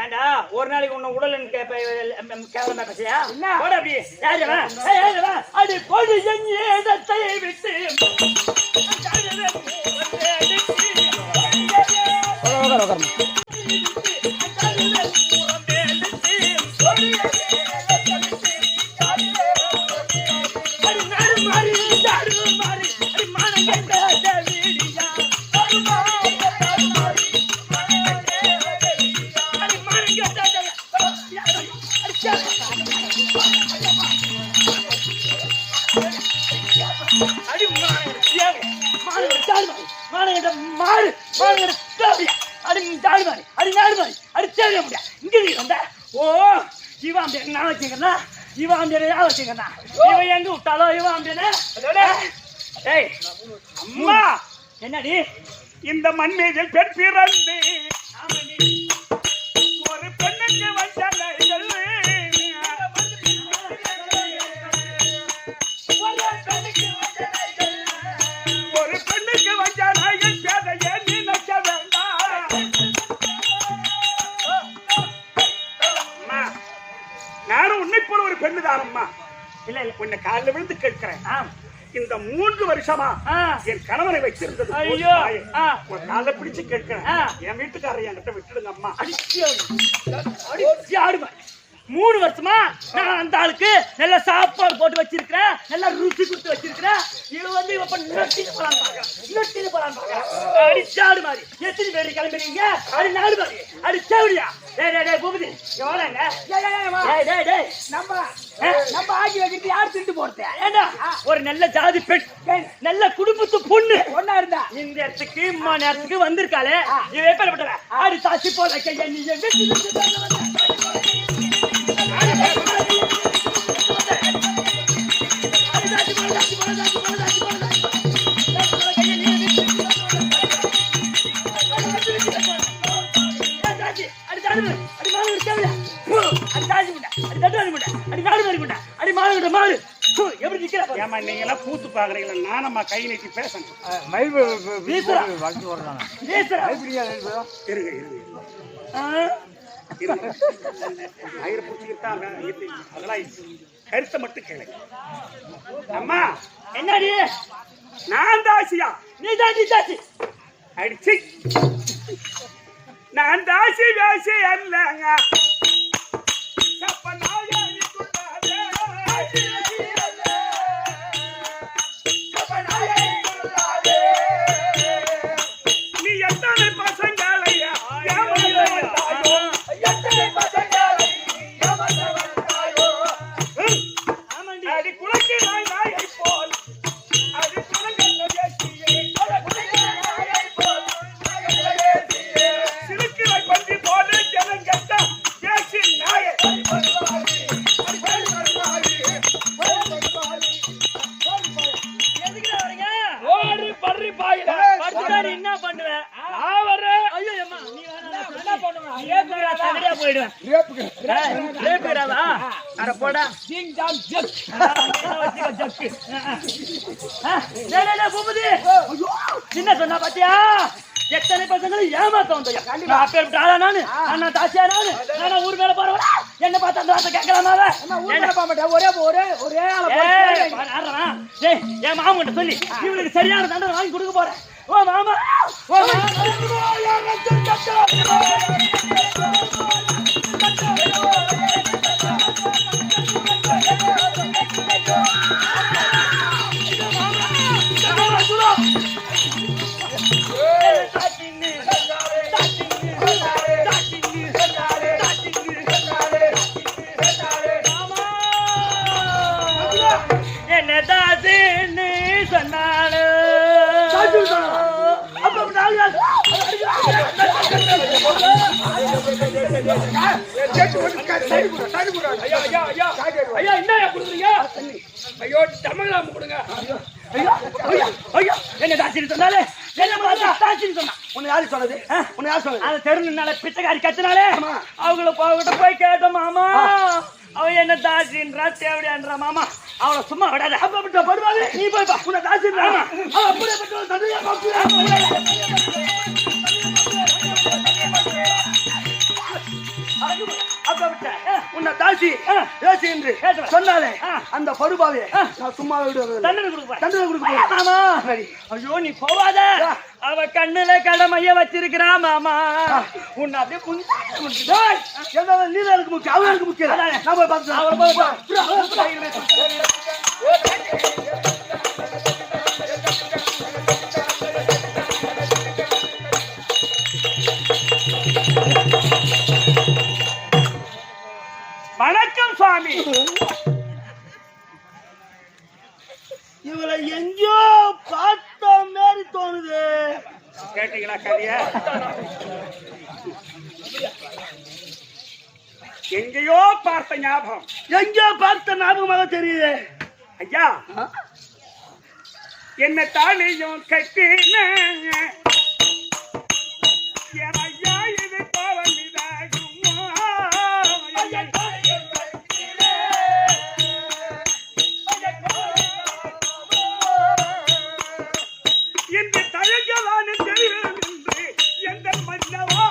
ஏண்டா ஒரு நாளைக்கு உன்ன உடல் கேவலமா பேசியா போட அப்படி அடி பொடி இடத்தை விட்டு என்னடி இந்த மண் மீதில் பெண் பிறந்து ஒரு பெண்ணுக்கு வந்தார்கள் ஒரு பெண்ணுக்கு வந்தார்கள் பேதையை நினைக்க வேண்டாம். நானும் உன்னை போல ஒரு பெண்ணுதான் அம்மா. இல்ல இல்ல உன்னை காலில் விழுந்து கேட்கிறேன். இந்த 3 வருஷமா என் கணவனை வச்சிருந்தது ஒரு காலை பிடிச்சு கேட்கிறேன். என் வீட்டுக்காரரை என்கிட்ட விட்டுடுங்க அம்மா. 3 3 வருஷமா நான் அந்த ஆளுக்கு நல்ல சாப்பாடு போட்டு வச்சிருக்கிறேன், நல்லா ருசி கொடுத்து வச்சிருக்கிறேன். இவன் வந்து இப்ப நொட்டின்னு போலாம் அடிச்சாடு மாதிரி எத்தனை பேர் கிளம்புறீங்க? அடி நாடு மாதிரி அடி சேவடியா. டேய் பூபதி எவ்வளோங்க? நம்ம ஆக்கி வைக்கிறது யார் திண்டு போறது? ஏண்டா ஒரு நல்ல ஜாதி பெண், நல்ல குடும்பத்து பொண்ணு ஒண்ணா இருந்தா இந்த இடத்துக்கு இம்மா நேரத்துக்கு வந்திருக்காளே, இவ எப்பேற்பட்டவ? அடி தாசி போல கையா நீ பூத்து பாக்குறீங்களா? நானம்மா கை நீட்டி பேசணும். கருத்தை மட்டும் கேளு. அம்மா என்னடி? நான் தாசியா? நீ தாசி அடிச்சு நான் தாசி வேசி அல்லங்க. நீ எத்தனை பசங்களையா அடி குலைக்கு நாயை போல் அடி சிறுக்கிலை பந்தி போல ஜனங்கட்ட பேசி நாயை என்ன பண்ணுவேன்? ஐயோ அம்மா நீ என்ன பண்ணுவேன்? போயிடுவேன். சின்ன சொன்னா பாத்தியா? எத்தனை பசங்களும் ஏமாத்த வந்தா நானு தாசியா நானு ஊர் மேல போறவா என்ன பார்த்து அந்த வார்த்தை கேட்கலாமா? ஒரே என் மாமன் சொல்லி இவளுக்கு சரியான தண்டனை வாங்கி கொடுக்க போறேன். ஓ மாமா என்ன தாசின்னு சொன்னாலும் ஐயா என்ன கொடுக்குறீங்க? ஐயோ தமிழ் கொடுங்க. என்ன தாசின்னு சொன்னாலே தாசின்னு சொன்னா உன்னை யாரு சொன்னது? உன்னை யாரு சொன்னது? அந்த தெருநாள பிச்சைக்காரி கத்தினாலே அவங்கள போகிட்ட போய் கேட்டோம் மாமா. அவ என்ன தாசின்றா தேவடியான்றா மாமா. அவளை சும்மா விடாத. அப்ப படுவாங்க நீ போய் உன்னை தாசின்றா உன்னை தாசி ஏசி என்று சொன்னாலே அந்த படுபாவே நான் சும்மா தண்டனை கொடுக்க. ஐயோ நீ போவாத. அவ கண்ணுல கடமைய வச்சிருக்கிறா மாமா. உன்னை அப்படியே நீதான் முக்கியம், அவருக்கு முக்கியம். நான் போய் பார்த்து வணக்கம் சுவாமி. இவளை எங்கேயோ பார்த்த மாதிரி தோணுது. கேட்டீங்களா கதைய? எங்கேயோ பார்த்த ஞாபகம். எங்கேயோ பார்த்த ஞாபகமாக தெரியுது. ஐயா என்ன தாலியும் கட்டின ஐயா இது என்று தயங்கலான தெரியும் என்று எந்த மன்னவா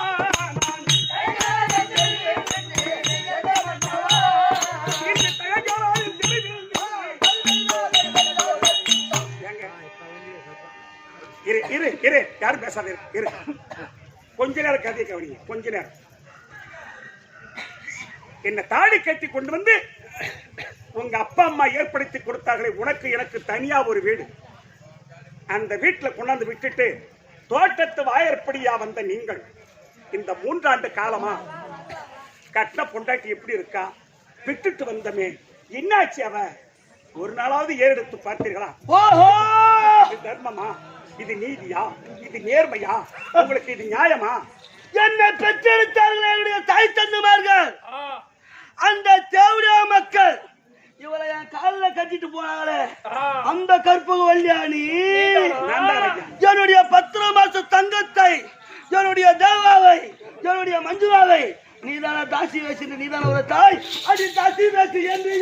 இரு யாரும் பேசாத இரு. கொஞ்ச நேரம் கதையை கவனிங்க. கொஞ்ச நேரம் என்ன தாடி கட்டி கொண்டு வந்து உங்க அப்பா அம்மா ஏற்படுத்தி கொடுத்தார்களே உனக்கு எனக்கு தனியா ஒரு வீடு, அந்த வீட்டுல கொண்டாந்து விட்டுட்டு தோட்டத்து வாயற்படியா வந்த நீங்கள் இந்த 3 ஆண்டு காலமா கட்டின பொண்டாட்டி எப்படி இருக்கா, விட்டுட்டு வந்தமே என்னாச்சு, அவ ஒரு நாளாவது ஏறெடுத்து பார்த்தீர்களா? ஓஹோ, இது தர்மமா, இது நீதியா, இது நேர்மையா, உங்களுக்கு இது நியாயமா? என்னை பெற்றெடுத்தார்கள் என்னுடைய தாய் தந்தைமார்கள், அந்த தேவடியா மக்கள் இவளை என் காலில் கட்டிட்டு போனாங்களே அந்த கற்பக வல்யாணி என்னுடைய 10 மாச தங்கத்தை, என்னுடைய தேவாவை, என்னுடைய மஞ்சுளாவை நீதான தாசி வச்சு, நீதான ஒரு தாய், அது தாசி வச்சு என்று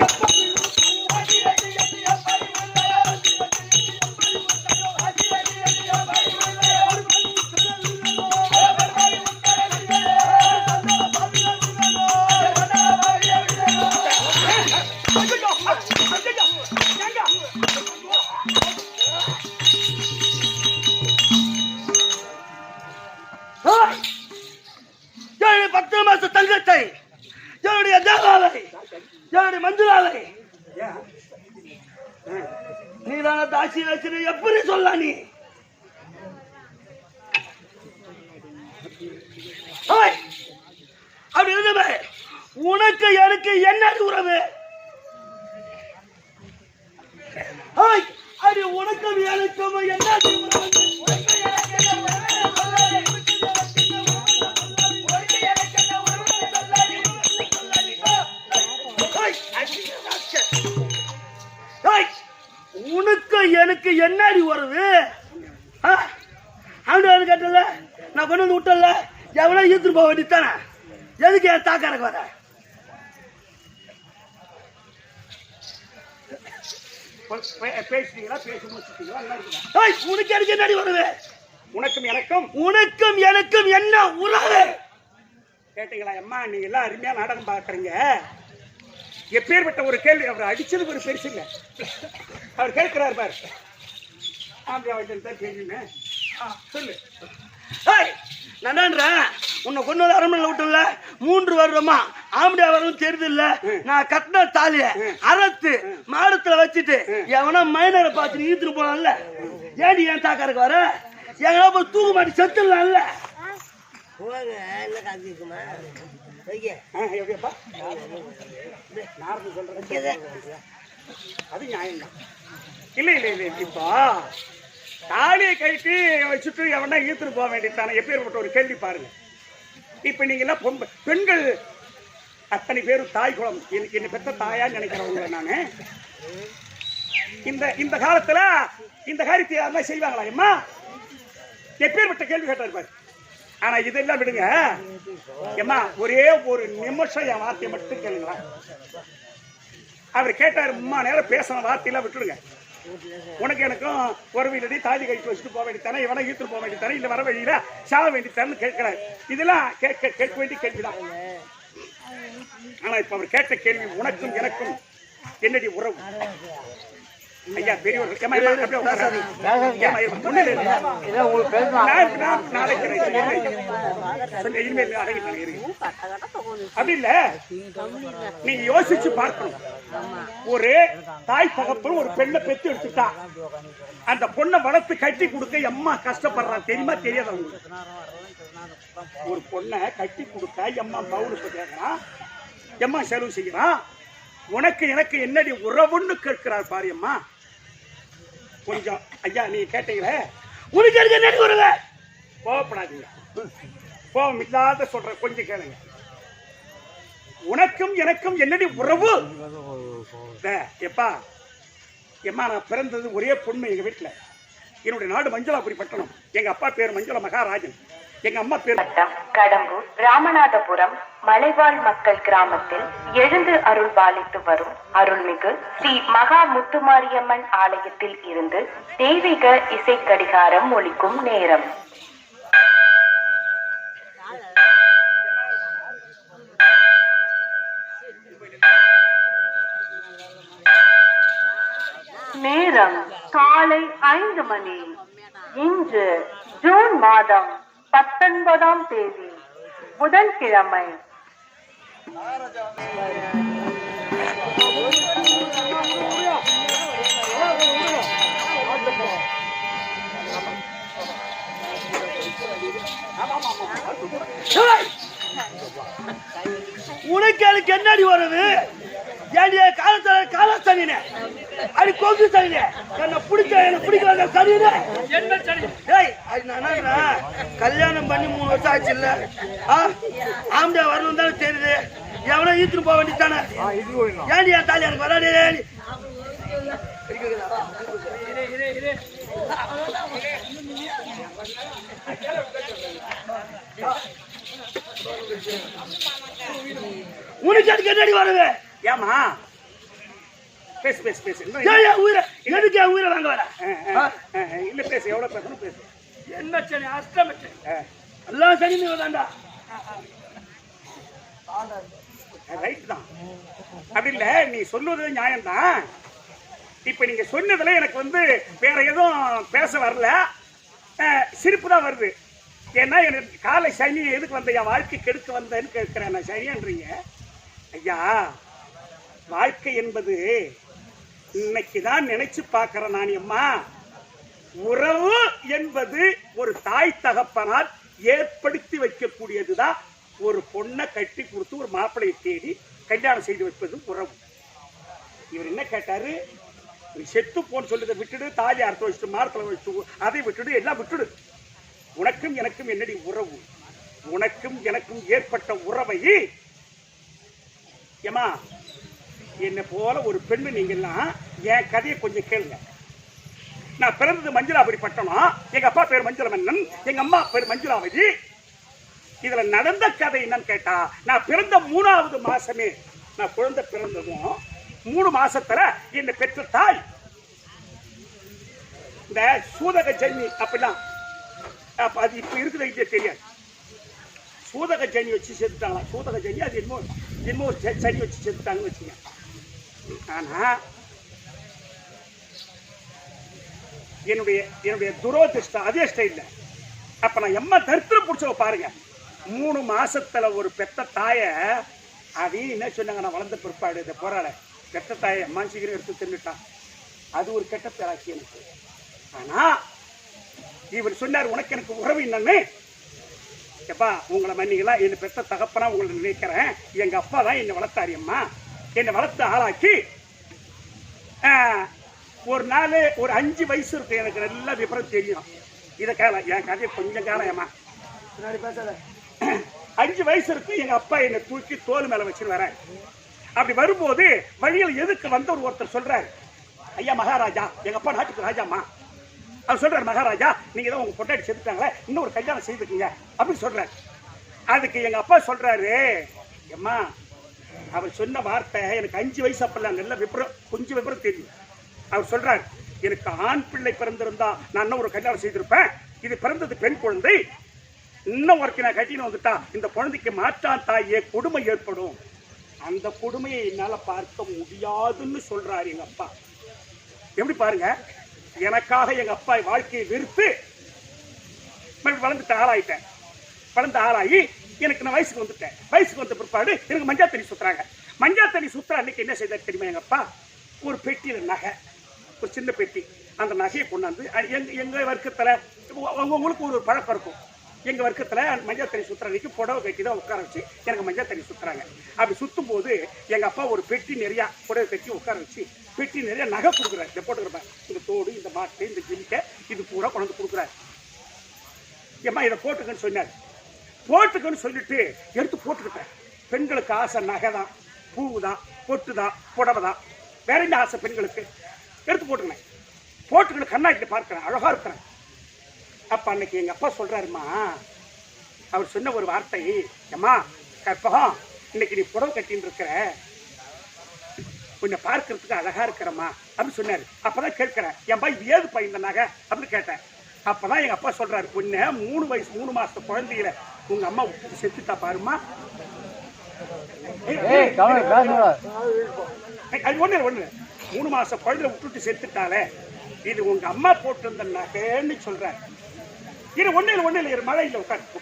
என்னுடைய 10 மாச தங்கத்தை, என்னுடைய தேவாவை, என்னுடைய மஞ்சுளாவை நீதான தாசி வச்சு எப்படி சொல்ல? நீ அப்படி இருந்தமே உனக்கு எனக்கு என்ன உறவு? அது உனக்கும் எனக்கும் என்ன உனக்கு எனக்கு என்னடி வருது? கேட்டல நான் கொண்டு வந்து விட்டல, எவனா ஈத்துட்டு போக வேண்டியதானே, எதுக்கு என் தாக்காரக்கு வர? பேசுறீங்களா, பேசி முடிச்சுட்டீங்களா? உனக்கு எனக்கு என்னடி வருது? உனக்கும் எனக்கும் என்ன உறவு கேட்டீங்களா? அம்மா நீங்க எல்லாம் அருமையா நாடகம் பாக்குறீங்க. எப்பேற்பட்ட ஒரு கேள்வி, அவர் அடிச்சது ஒரு பெருசு இல்ல, அவர் கேட்கிறார் பாரு. கேள்வின்னு சொல்லு. நான் உன்னை கொண்டு வந்து அரண்மனையில் விட்டுல 3 வருடமா ஆம்படியா வரவும் தெரியுது இல்ல, நான் கட்டின தாலிய அறுத்து மாடத்துல வச்சுட்டு எவனா மைனரை பார்த்து ஈத்துட்டு போனான்ல, ஏடி என் தாக்காருக்கு வர? எங்கன்னா போய் தூக்கு மாட்டி செத்துடலாம்ல. அது நியாயம்தான். இல்ல இல்ல இல்ல, இப்போ தாலியை கழித்து வச்சுட்டு எவனா ஈத்துட்டு போக வேண்டியதானே? எப்பேற்பட்ட ஒரு கேள்வி பாருங்க. இப்ப நீங்க எல்லாம் பெண்கள் அத்தனை பேரும் தாய் குளம், என்ன பெற்ற தாயான்னு நினைக்கிறவங்க நானு. இந்த காலத்துல இந்த காரியத்தை யாரெல்லாம் செய்வாங்களா? அம்மா எப்பேற்பட்ட கேள்வி கேட்டாரு பாரு. ஆனா இதெல்லாம் விடுங்க அம்மா, ஒரே ஒரு நிமிஷம் என் வார்த்தையை மட்டும் கேளுங்களா. அவர் கேட்டாரு, அம்மா நேரம் பேசின வார்த்தையெல்லாம் விட்டுடுங்க. உனக்கு எனக்கும் உறவிலடி தாலி கழித்து வச்சுட்டு போக வேண்டியதானே, இவனை ஈத்துட்டு போக வேண்டியதானே, இல்ல வர வழியில சாக வேண்டியதானு கேட்கிறாரு. இதெல்லாம் கேட்க வேண்டிய கேள்விதான். ஆனா இப்ப அவர் கேட்ட கேள்வி, உனக்கும் எனக்கும் என்னடி உறவு? ஐயா பெரியவர்கள் அப்படி இல்ல, நீங்க யோசிச்சு பார்க்கணும். ஒரு தாய் தகப்பன் ஒரு பெண்ணை பெத்து எடுத்துட்டா, அந்த பொண்ணை வளர்த்து கட்டி கொடுக்க எம்மா கஷ்டப்படுறான் தெரியுமா தெரியாத? உங்களுக்கு ஒரு பொண்ணை கட்டி கொடுக்க எம்மா பவுனுக்கு கேட்கிறான், எம்மா செலவு செய்யறான். உனக்கு எனக்கு என்னடி உறவுன்னு கேட்கிறார் பாரு அம்மா. கொஞ்சம் ஐயா நீ கேட்டீங்களே, உனக்கு எனக்கு என்னடி உறவு? கோவப்படாதீங்க, கோபம் இல்லாத சொல்ற, கொஞ்சம் கேளுங்க. உனக்கும் எனக்கும் என்னடி உறவு? எப்பா எம்மா, நான் பிறந்தது ஒரே பொண்ணு எங்க வீட்டுல. என்னுடைய நாடு மஞ்சளாபுரி பட்டணம். எங்க அப்பா பேர் மஞ்சள மகாராஜன், எங்க அம்மா பேர் கடம்பூர் ராமநாதபுரம் மலைவாழ் மக்கள் கிராமத்தில் எழுந்து அருள் பாலித்து வரும் அருள்மிகு ஸ்ரீ மகா முத்துமாரியம்மன் ஆலயத்தில் இருந்து தெய்வீக இசை கடிகாரம் ஒலிக்கும் நேரம். நேரம் காலை 5 மணி. இன்று ஜூன் மாதம் 19ஆம் தேதி புதன்கிழமை. உனக்கு அதுக்கு என்னடி வருது? ஏண்டிய காலத்தனினே அடி கொங்கு தனினே என்ன பிடிக்காத தனினே என்ன சரி ஏய் அது நான் கல்யாணம் பண்ணி 3 வருஷம் ஆச்சு இல்ல ஆம்பளை வரணும் தானே தெரியுது. எவனோ ஈத்துட்டு போக வேண்டியதானே. ஏண்டி என் தாலி எனக்கு வராது. உனக்கு அதுக்கு என்னடி வருது? ஏமா பேசு பேசு பேசு. உயிரை எதுக்கு உயிரை வாங்க வர? இல்ல பேசு, எவ்வளவு பேசணும் பேசு. என்ன சரி அஷ்டம எல்லாம் சனி தாண்டா. ரைட் தான், அப்படி இல்ல நீ சொல்லுவது நியாயம்தான். இப்ப நீங்க சொன்னதுல எனக்கு வேற எதுவும் பேச வரல, சிரிப்பு தான் வருது. ஏன்னா எனக்கு காலை சனி எதுக்கு வந்த என் வாழ்க்கை கெடுக்க வந்தேன்னு கேட்கிறேன். நான் சனியன்றீங்க ஐயா. வாழ்க்கை என்பது இன்னைக்கு தான் நினைச்சு பார்க்கிறேன் நான். அம்மா, உறவு என்பது ஒரு தாய் தகப்பனால் ஏற்படுத்தி வைக்கக்கூடியதுதான். ஒரு பொண்ணை கட்டி கொடுத்து ஒரு மாப்பிள்ளையை தேடி கல்யாணம் செய்து வைப்பது உறவு. இவர் என்ன கேட்டாரு? செத்து போன்னு சொல்லுறதை விட்டுடு, தாலி அறுத்து வச்சுட்டு மாரத்தில் வச்சுட்டு அதை விட்டுடு, எல்லாம் விட்டுடு. உனக்கும் எனக்கும் என்னடி உறவு? உனக்கும் எனக்கும் ஏற்பட்ட உறவை ஏமா, என்னை போல ஒரு பெண்ணு நீங்கெல்லாம் என் கதையை கொஞ்சம் கேளுங்க. நான் பிறந்தது மஞ்சுளாபுரி பட்டணம். எங்க அப்பா பேர் மஞ்சுள மன்னன், எங்க அம்மா பேர் மஞ்சுளாவதி. இதுல நடந்த கதை என்னன்னு கேட்டா, நான் பிறந்த 3வது மாசமே, நான் குழந்தை பிறந்ததும் 3 மாசத்துல என்னை பெற்ற தாய் இந்த சூதக ஜன்னி அப்படிலாம் அது இப்ப இருக்குது தெரியாது. சூதக ஜன்னி வச்சு செத்துட்டாங்களா? சூதக ஜன்னி அது என்னமோ சனி வச்சு செத்துட்டாங்கன்னு வச்சுங்க. ஆனா என்னுடைய துரோதிஷ்டம் அதே ஸ்டைல்ல. அப்ப நான் எம்மா தரித்திரம் பிடிச்சவ பாருங்க. 3 மாசத்துல ஒரு பெத்த தாய அதையும் என்ன சொன்னாங்க, நான் வளர்ந்த பிற்பாடு இதை போராட பெத்த தாயை மனுஷிக்கிற எடுத்து தின்னுட்டான். அது ஒரு கெட்ட பேராட்சி எனக்கு. ஆனா இவர் சொன்னார், உனக்கு எனக்கு உறவு என்னன்னு. எப்பா உங்களை மன்னிக்கலாம், என்ன பெத்த தகப்பனா உங்களை நினைக்கிறேன். எங்க அப்பா தான் என்னை வளர்த்தாரு. அம்மா என்னை வளர்த்து ஆளாக்கி ஒரு நாள் ஒரு 5 வயசு இருக்கு. எனக்கு நல்ல விபரம் தெரியும். இதை கேள, என் கதையை கொஞ்சம் காலம். ஏமா 5 வயசு இருக்கு. எங்க அப்பா என்னை தூக்கி தோல் மேல வச்சுட்டு வரேன். அப்படி வரும்போது வழியில் எதுக்கு வந்த ஒருத்தர் சொல்றாரு, ஐயா மகாராஜா, எங்க அப்பா நாட்டுக்கு ராஜாமா. அவர் சொல்றாரு, மகாராஜா நீங்க தான் உங்க பொண்டாட்டி செத்துட்டாங்களே, இன்னும் ஒரு கல்யாணம் செய்துக்குங்க அப்படின்னு சொல்றாரு. அதுக்கு எங்க அப்பா சொல்றாரு, அம்மா அவர் சொன்ன வார்த்தை எனக்கு 5 வயசு அப்பெல்லாம் நல்ல விபரம், கொஞ்சம் விபரம் தெரியும். அவர் சொல்றாரு, எனக்கு ஆண் பிள்ளை பிறந்திருந்தா நான் இன்னும் ஒரு கல்யாணம் செய்திருப்பேன். இது பிறந்தது பெண் குழந்தை, இன்னும் ஒருத்தி நான் கட்டின்னு வந்துட்டா இந்த குழந்தைக்கு மாற்றான் தாயே கொடுமை ஏற்படும். அந்த கொடுமையை என்னால பார்க்க முடியாதுன்னு சொல்றாரு எங்க அப்பா. எப்படி பாருங்க, எனக்காக எங்க அப்பா வாழ்க்கையை வெறுத்து வளர்ந்துட்டு ஆளாயிட்டேன். வளர்ந்து ஆளாகி எனக்கு நான் வயசுக்கு வந்துட்டேன். வயசுக்கு வந்த பிற்பாடு எனக்கு மஞ்சா தண்ணி சுத்துறாங்க. மஞ்சா தண்ணி சுத்துற அன்னைக்கு என்ன செய்தார் தெரியுமா? எங்க அப்பா ஒரு பெட்டியில நகை, ஒரு சின்ன பெட்டி, அந்த நகையை கொண்டாந்து எங்க வர்க்கத்துல உங்களுக்கு ஒரு பழக்கம் இருக்கும். எங்க வர்க்கத்துல மஞ்சா தண்ணி சுத்துற அன்னைக்கு புடவை கட்டி தான் உட்கார வச்சு எனக்கு மஞ்சா தண்ணி சுத்துறாங்க. அப்படி சுத்தும் போது எங்க அப்பா ஒரு பெட்டி நிறைய புடவை கட்டி உட்கார வச்சு பெட்டி நிறைய நகை கொடுக்குறாரு. இதை போட்டுக்கிறேன், இந்த தோடு, இந்த மாட்டு, இந்த ஜிமிக்கை, இது பூரா கொண்டு கொடுக்குறாரு. ஏம்மா இதை போட்டுக்கன்னு சொன்னார். போட்டுக்கன்னு சொல்லிட்டு எடுத்து போட்டுக்கிட்டேன். பெண்களுக்கு ஆசை நகை தான், பூவு தான், பொட்டு தான், புடவை தான், வேற என்ன ஆசை பெண்களுக்கு? எடுத்து போட்டுக்கினேன். போட்டுக்கணும், கண்ணாடிட்டு பார்க்கிறேன், அழகா இருக்கிறேன். அப்ப அன்னைக்கு எங்க அப்பா சொல்றாருமா, அவர் சொன்ன ஒரு வார்த்தை, அம்மா கற்பகம் இன்னைக்கு நீ புடவை கட்டின்னு இருக்கிற, கொஞ்சம் பார்க்கறதுக்கு அழகா இருக்கிறம்மா அப்படின்னு சொன்னாரு. அப்பதான் கேட்கிறேன், ஏன்பா இது ஏதுப்பா இந்த நகை அப்படின்னு கேட்டேன். அப்பதான் எங்க அப்பா சொல்றாரு, உன்ன 3 மாசத்து குழந்தையில உங்க அம்மா செத்துட்டா பாருமா. அது ஒண்ணு 3 மாசம் குழந்தைய விட்டுட்டு செத்துட்டாலே, இது உங்க அம்மா போட்டிருந்த நகைன்னு சொல்றாரு. இது ஒண்ணு இல்லை மழையில் உட்காந்து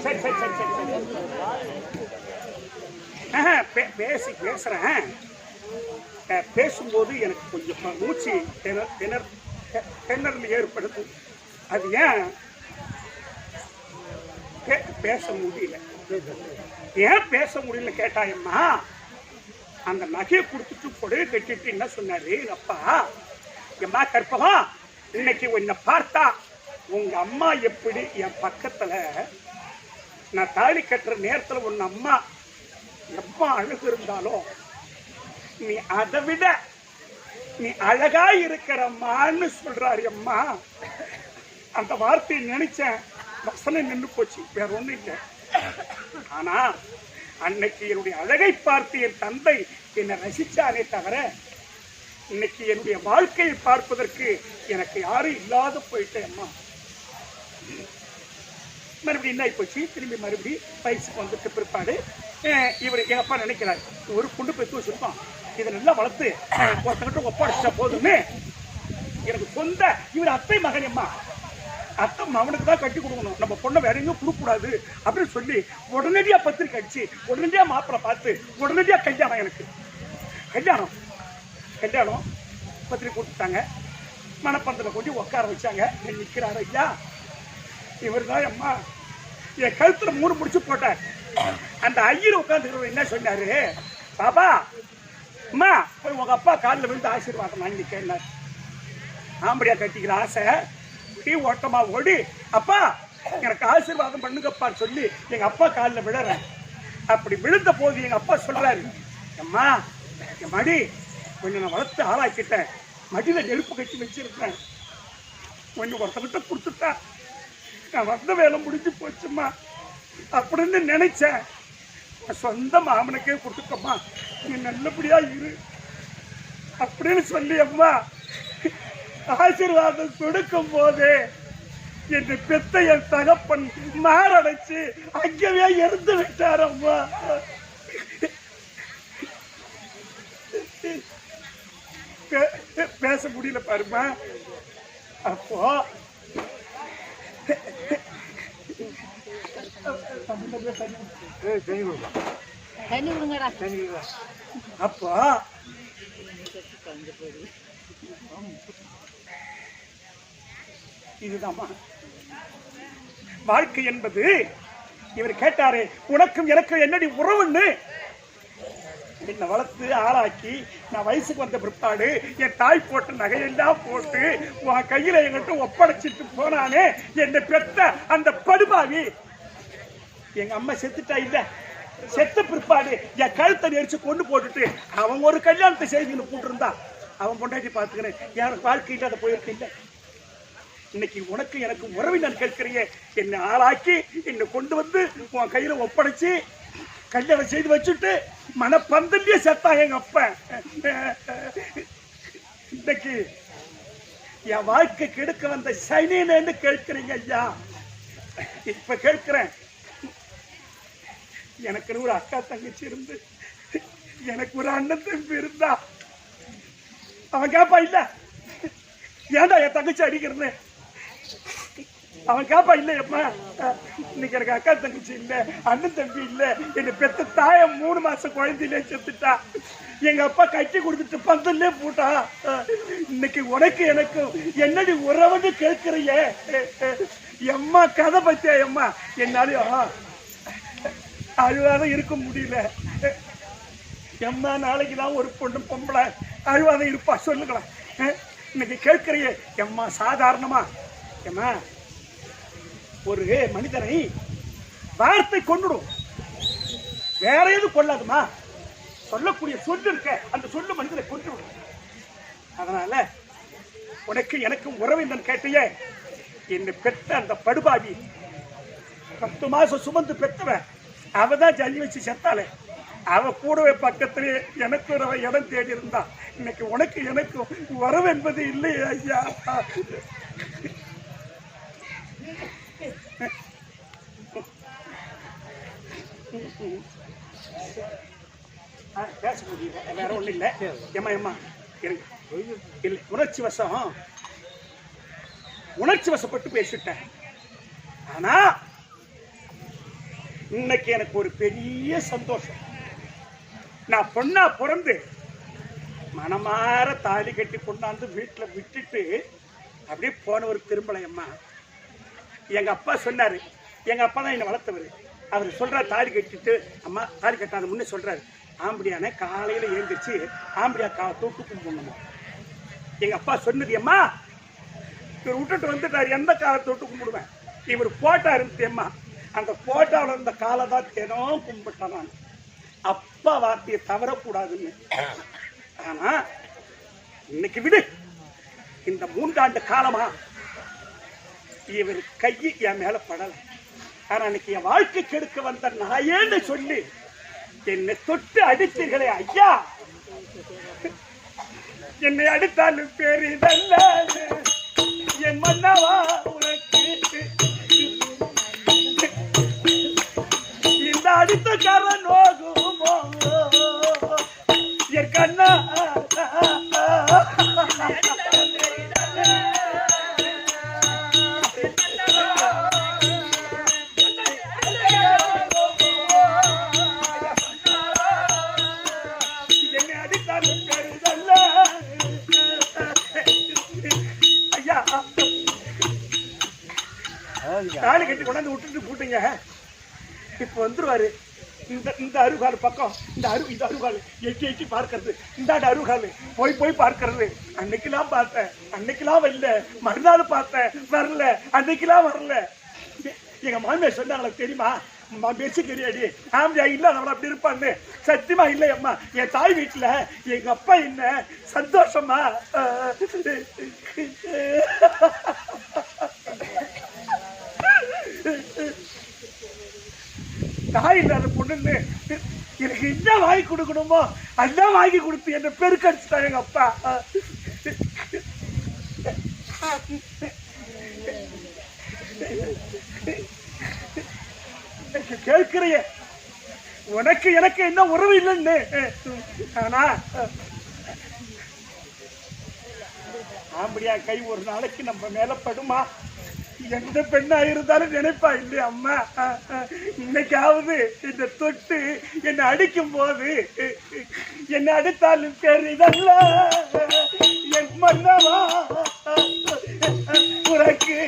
சரி சரி சரி சரி சரி பேசுறேன். பேசும்போது எனக்கு கொஞ்சம் மூச்சு திணறல் ஏற்படுது. அது ஏன் பேச முடியல? ஏன் பேச முடியல கேட்டாயம்மா, அந்த நகையை கொடுத்துட்டு புடவை கட்டிட்டு என்ன சொன்னாரு அப்பா, எம்மா கற்பகம், இன்னைக்கு உன்னை பார்த்தா உங்க அம்மா எப்படி என் பக்கத்துல நான் தாலி கட்டுற நேரத்துல உன் அம்மா எப்ப அழகு இருந்தாலும் நீ அதை விட நீ அழகா இருக்கிறம்மான்னு சொல்றாரு அம்மா. அந்த வார்த்தையை நினைச்சேன், வசனம் நின்று போச்சு, வேற ஒண்ணும் இல்லை. ஆனா அன்னைக்கு என்னுடைய அழகை பார்த்து என் தந்தை என்னை ரசிச்சானே தவிர இன்னைக்கு என்னுடைய வாழ்க்கையை பார்ப்பதற்கு எனக்கு யாரும் இல்லாத போயிட்டேன் அம்மா. மறுபடியும் என்ன போச்சு, திரும்பி மறுபடியும் வயசுக்கு வந்துட்டு பிற்பாடு இவர் எங்க அப்பா நினைக்கிறார், ஒரு பொண்ணு பெற்று வச்சிருக்கோம், இதை நல்லா வளர்த்து ஒருத்தங்கிட்ட ஒப்படைச்சா போதுன்னு எனக்கு சொந்த இவர் அத்தை மகன் அம்மா, அத்தை அவனுக்கு தான் கட்டி கொடுக்கணும், நம்ம பொண்ணை வேற எங்கேயும் கொடுக்கூடாது அப்படின்னு சொல்லி உடனடியா பத்திரிக்கை அடிச்சு உடனடியா மாப்பிள்ளை பார்த்து உடனடியா கல்யாணம். எனக்கு கல்யாணம் பத்திரிக்கை கொடுத்துட்டாங்க. மணப்பந்தல கொஞ்சம் உட்கார வச்சாங்க. நிற்கிறாரு ஐயா, இவர் தான் அம்மா என் கழுத்துல 3 முடிச்சு போட்டார். அந்த ஐயர் உட்காந்துக்கிறவர் என்ன சொன்னாரு, பாப்பா அம்மா போய் உங்க அப்பா காலில் விழுந்து ஆசீர்வாதம் வாங்கி கேட்டார். ஆம்படியா கட்டிக்கிற ஆசை ஓட்டமா ஓடி அப்பா எனக்கு ஆசீர்வாதம் பண்ணுங்கப்பான்னு சொல்லி எங்க அப்பா காலில் விழுறேன். அப்படி விழுந்த போது எங்க அப்பா சொல்றாரு, அம்மா என் மடி கொஞ்சம் நான் வளர்த்து ஆளாக்கிட்டேன், மடியில நெருப்பு கட்டி வச்சிருக்கேன், கொஞ்சம் ஒருத்தங்கிட்ட கொடுத்துட்டா நான் வந்த வேலை முடிஞ்சு போச்சுமா அப்படின்னு நினைச்சேன். சொந்த மாமனுக்கே கொடுத்துட்டம்மா, நீ நல்லபடியா இரு அப்படின்னு சொல்லி அம்மா ஆசீர்வாதம் கொடுக்கும் போது என்னை பெத்த என் தகப்பன் மாரடைச்சு அங்கவே இறந்து விட்டார் அம்மா. பேச முடியல பாருமா. அப்போ அப்போ இதுதாம்மா வாழ்க்கை என்பது. இவர் கேட்டாரு, உனக்கும் எனக்கும் என்னடி உறவுன்னு. என்னை வளர்த்து ஆளாக்கி நான் வயசுக்கு வந்த பிற்பாடு என் தாய் போட்ட நகையெல்லாம் போட்டு உன் கையில என்கிட்ட ஒப்படைச்சிட்டு போனானே என்னை பெத்த அந்த படுபாவி. எங்க அம்மா செத்துட்டா இல்ல, செத்த பிற்பாடு என் கழுத்தை நெரிச்சு கொண்டு போட்டுட்டு அவன் ஒரு கல்யாணத்தை செய்து போட்டுருந்தா அவன் பொண்டாட்டி பார்த்துக்கிறேன், யாரும் வாழ்க்கை இல்லாத போயிருக்க இல்லை. இன்னைக்கு உனக்கு எனக்கு உறவை நான் கேட்கிறீங்க, என்னை ஆளாக்கி என்னை கொண்டு வந்து உன் கையில ஒப்படைச்சு கல்யாணம் செய்து வச்சுட்டு மனப்பந்தல்லையே செத்தா எங்க அப்ப. இன்னைக்கு என் வாழ்க்கை கெடுக்க வந்த சனின்னு கேட்கிறீங்க ஐயா. இப்ப கேட்கிறேன், எனக்கு ஒரு அக்கா தங்கச்சி இருந்து எனக்கு ஒரு அண்ணன் தம்பி இருந்தா அவன் கேப்பா இல்ல ஏன்டா என் தங்கச்சி அடிக்கிறது, அவன் கேப்பா இல்லையம்மா இன்னைக்கு எனக்கு அக்கா தங்கச்சி இல்ல அண்ணன் தம்பி இல்ல, என்னை பெத்த தாய 3 மாசம் குழந்தையிலே செத்துட்டா, எங்க அப்பா கட்டி கொடுத்துட்டு பந்தல்லே போட்டா. இன்னைக்கு உனக்கு எனக்கு என்னடி உறவுன்னு கேட்கிறிய எம்மா கதை பத்தியா எம்மா, என்னாலையும் அழுவாத இருக்க முடியல எம்மா. நாளைக்குதான் ஒரு பொண்ணு பொம்பளை அழுவாத இருப்பா சொல்லுங்களேன். இன்னைக்கு கேட்கிறிய எம்மா சாதாரணமா எம்மா ஒரு மனிதனை வார்த்தை கொண்டுடும், வேற எதுவும் கொள்ளாதுமா. சொல்லக்கூடிய சொல்லு இருக்க அந்த சொல்லு மனிதனை கொண்டுடும். அதனால உனக்கு எனக்கும் உறவை நான் கேட்டிய என்னை பெற்ற அந்த படுபாவி 10 மாசம் சுமந்து பெற்றவன் அவதான் ஜல்லி வச்சு செத்தாலே, அவ கூடவே பக்கத்திலே எனக்கு ஒரு இடம் தேடி இருந்தா. இன்னைக்கு உனக்கு எனக்கும் உறவு என்பது இல்லையே ஐயா. பேச முடியல, வேற ஒண்ணும் இல்ல. ஏமா ஏமா இருங்க, இல்ல உணர்ச்சி வசப்பட்டு பேசிட்டேன். ஆனா இன்னைக்கு எனக்கு ஒரு பெரிய சந்தோஷம். நான் பொண்ணா பிறந்து மனமாற தாலி கட்டி கொண்டாந்து வீட்டுல விட்டுட்டு அப்படியே போனவர் திரும்பலையம்மா. எங்க அப்பா சொன்னாரு, எங்க அப்பா தான் என்னை வளர்த்தவர். அவர் சொல்றாரு தாலி கட்டிட்டு, அம்மா தாலி கட்டாத முன்னே சொல்றாரு, ஆம்படியான காலையில எழுந்திரிச்சு ஆம்படியா தொட்டு கும்பிடணும். எங்க அப்பா சொன்னது, அம்மா இவர் விட்டுட்டு வந்துட்டாரு, எந்த காலை தொட்டு கும்பிடுவேன். இவர் போட்டா இருந்தேம்மா, அந்த போட்டாவில் இருந்த காலை தான் தினம் கும்பிட்டேன் நான். அப்பா வார்த்தையை தவறக்கூடாதுன்னு. ஆனா இன்னைக்கு விடு, இந்த 3 ஆண்டு காலமா இவர் கையை என் மேல படல. ஆனா இன்னைக்கு என் வாழ்க்கை கெடுக்க வந்த நாயேன்னு சொல்லி என்னை தொட்டு அடித்தீர்களே ஐயா, என்னை அடித்தாலும் பெரிதல்ல என் மன்னவா உனக்கு. இந்த அடித்த காரன் நோகுமோ என் கண்ணா, தாலி கட்டி கொண்டாந்து விட்டுட்டு போட்டீங்க. இப்ப வந்துருவாரு. இந்த அருகால் பக்கம், இந்த அருகால் எட்டி பார்க்கறது, இந்த அருகால் போய் பார்க்கறது. அன்னைக்கெல்லாம் பார்த்தேன், அன்னைக்கெல்லாம் வரல. மறுநாள் பார்த்தேன், வரல. அன்னைக்கெல்லாம் வரல. எங்க மாமியார் சொன்னாங்களா தெரியுமா, பேசி தெரியாடி ஆம்பியா இல்ல நம்மள அப்படி இருப்பான்னு. சத்தியமா இல்லை அம்மா, என் தாய் வீட்டுல எங்க அப்பா என்ன சந்தோஷமா. தாய் இல்லாத பொண்ணுன்னு எனக்கு என்ன வாங்கி கொடுக்கணுமோ அதான் வாங்கி கொடுத்து என்ன பெருக்கடிச்சுட்டா எங்க அப்பா. கேட்கிறைய உனக்கு எனக்கு என்ன உறவு இல்லைன்னு. ஆனா ஆம்படியா கை ஒரு நாளைக்கு நம்ம மேல படுமா? எந்த பெண்ணா இருந்தாலும் நினைப்பா இல்லையா அம்மா? இன்னைக்காவது இந்த தொட்டு என்னை அடிக்கும் போது, என்னை அடித்தாலும் பெரிதல்ல என் மன்னவா உனக்கு.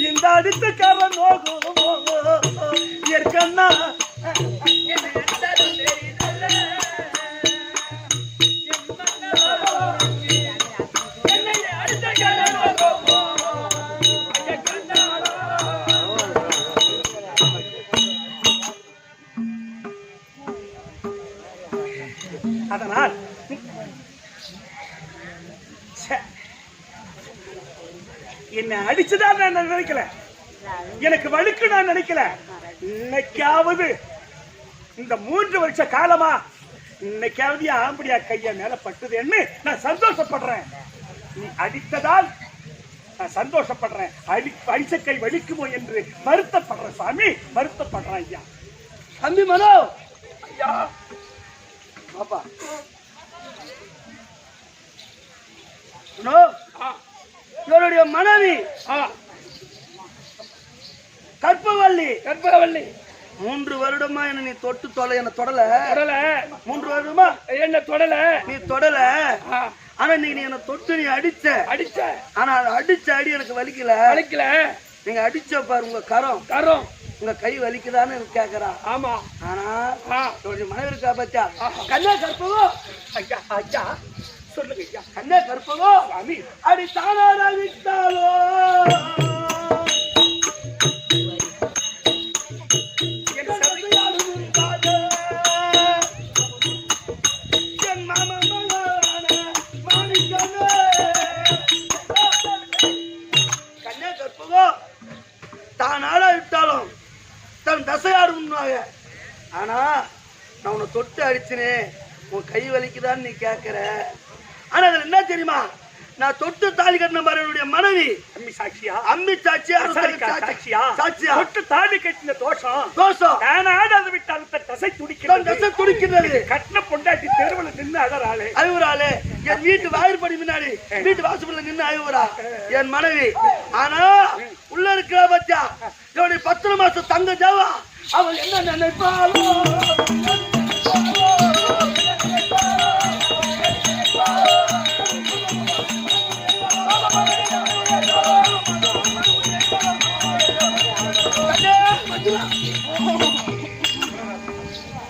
இந்த அடித்த காரணம் நோகும் என் கண்ணா, அதனால் என்ன அடிச்சுதான் நான் நினைக்கல, எனக்கு வழுக்கு நான் நினைக்கல. இன்னைக்காவது இந்த 3 வருஷ காலமா இன்னைக்காவது ஆம்படியா கைய மேல பட்டுதுன்னு நான் சந்தோஷப்படுறேன். நீ அடித்ததால் நான் சந்தோஷப்படுறேன். அடிச்ச கை வலிக்குமோ என்று வருத்தப்படுறேன் சாமி, வருத்தப்படுறேன் ஐயா. தம்பி மனோ ஐயா, பாப்பா இவருடைய மனைவி கற்பவள்ளி 3 வருடமா என்ன நீ தொட்டு தொலை, என்ன தொடல 3 வருடமா என்ன தொடல, நீ தொடல. ஆனா நீ என்ன தொட்டு நீ அடிச்ச. ஆனா அடிச்ச அடி எனக்கு வலிக்கல. நீங்க அடிச்ச பாரு, உங்க கரம் உங்க கை வலிக்குதான்னு எனக்கு கேக்குறா. ஆமா. ஆனா மனைவி இருக்கா பத்தியா, கண்ணா கற்பவோ ஐயா, ஐயா சொல்லுங்க ஐயா, கண்ணா கற்பவோ சாமி அடி தானாரா விட்டாலோ தான் ஆளா விட்டாலும் தன் தசையாடுவாங்க. ஆனா நான் உன்னை தொட்டு அடிச்சுனே, உன் கை வலிக்குதான்னு நீ கேட்கிற. ஆனா அதுல என்ன தெரியுமா, நான் தொட்டு தாலி கட்டின பாரு என்னுடைய மனைவி அம்மி சாட்சியா அம்மி சாட்சியா சாட்சியா சாட்சியா தொட்டு தாலி கட்டின தோஷம் தோஷம் நானாவது விட்டால் தசை துடிக்கிறது தசை துடிக்கிறது கட்டின பொண்டாட்டி தெருவில் நின்று அழறாளே அழுவுறாளே என் வீட்டு வாயிற்படி முன்னாடி வீட்டு வாசப்படில நின்று அழுவுறா என் மனைவி ஆனா உள்ள இருக்கிற பச்சா என்னுடைய 10 மாசம் தங்க ஜாவா அவள் என்ன நினைப்பாளோ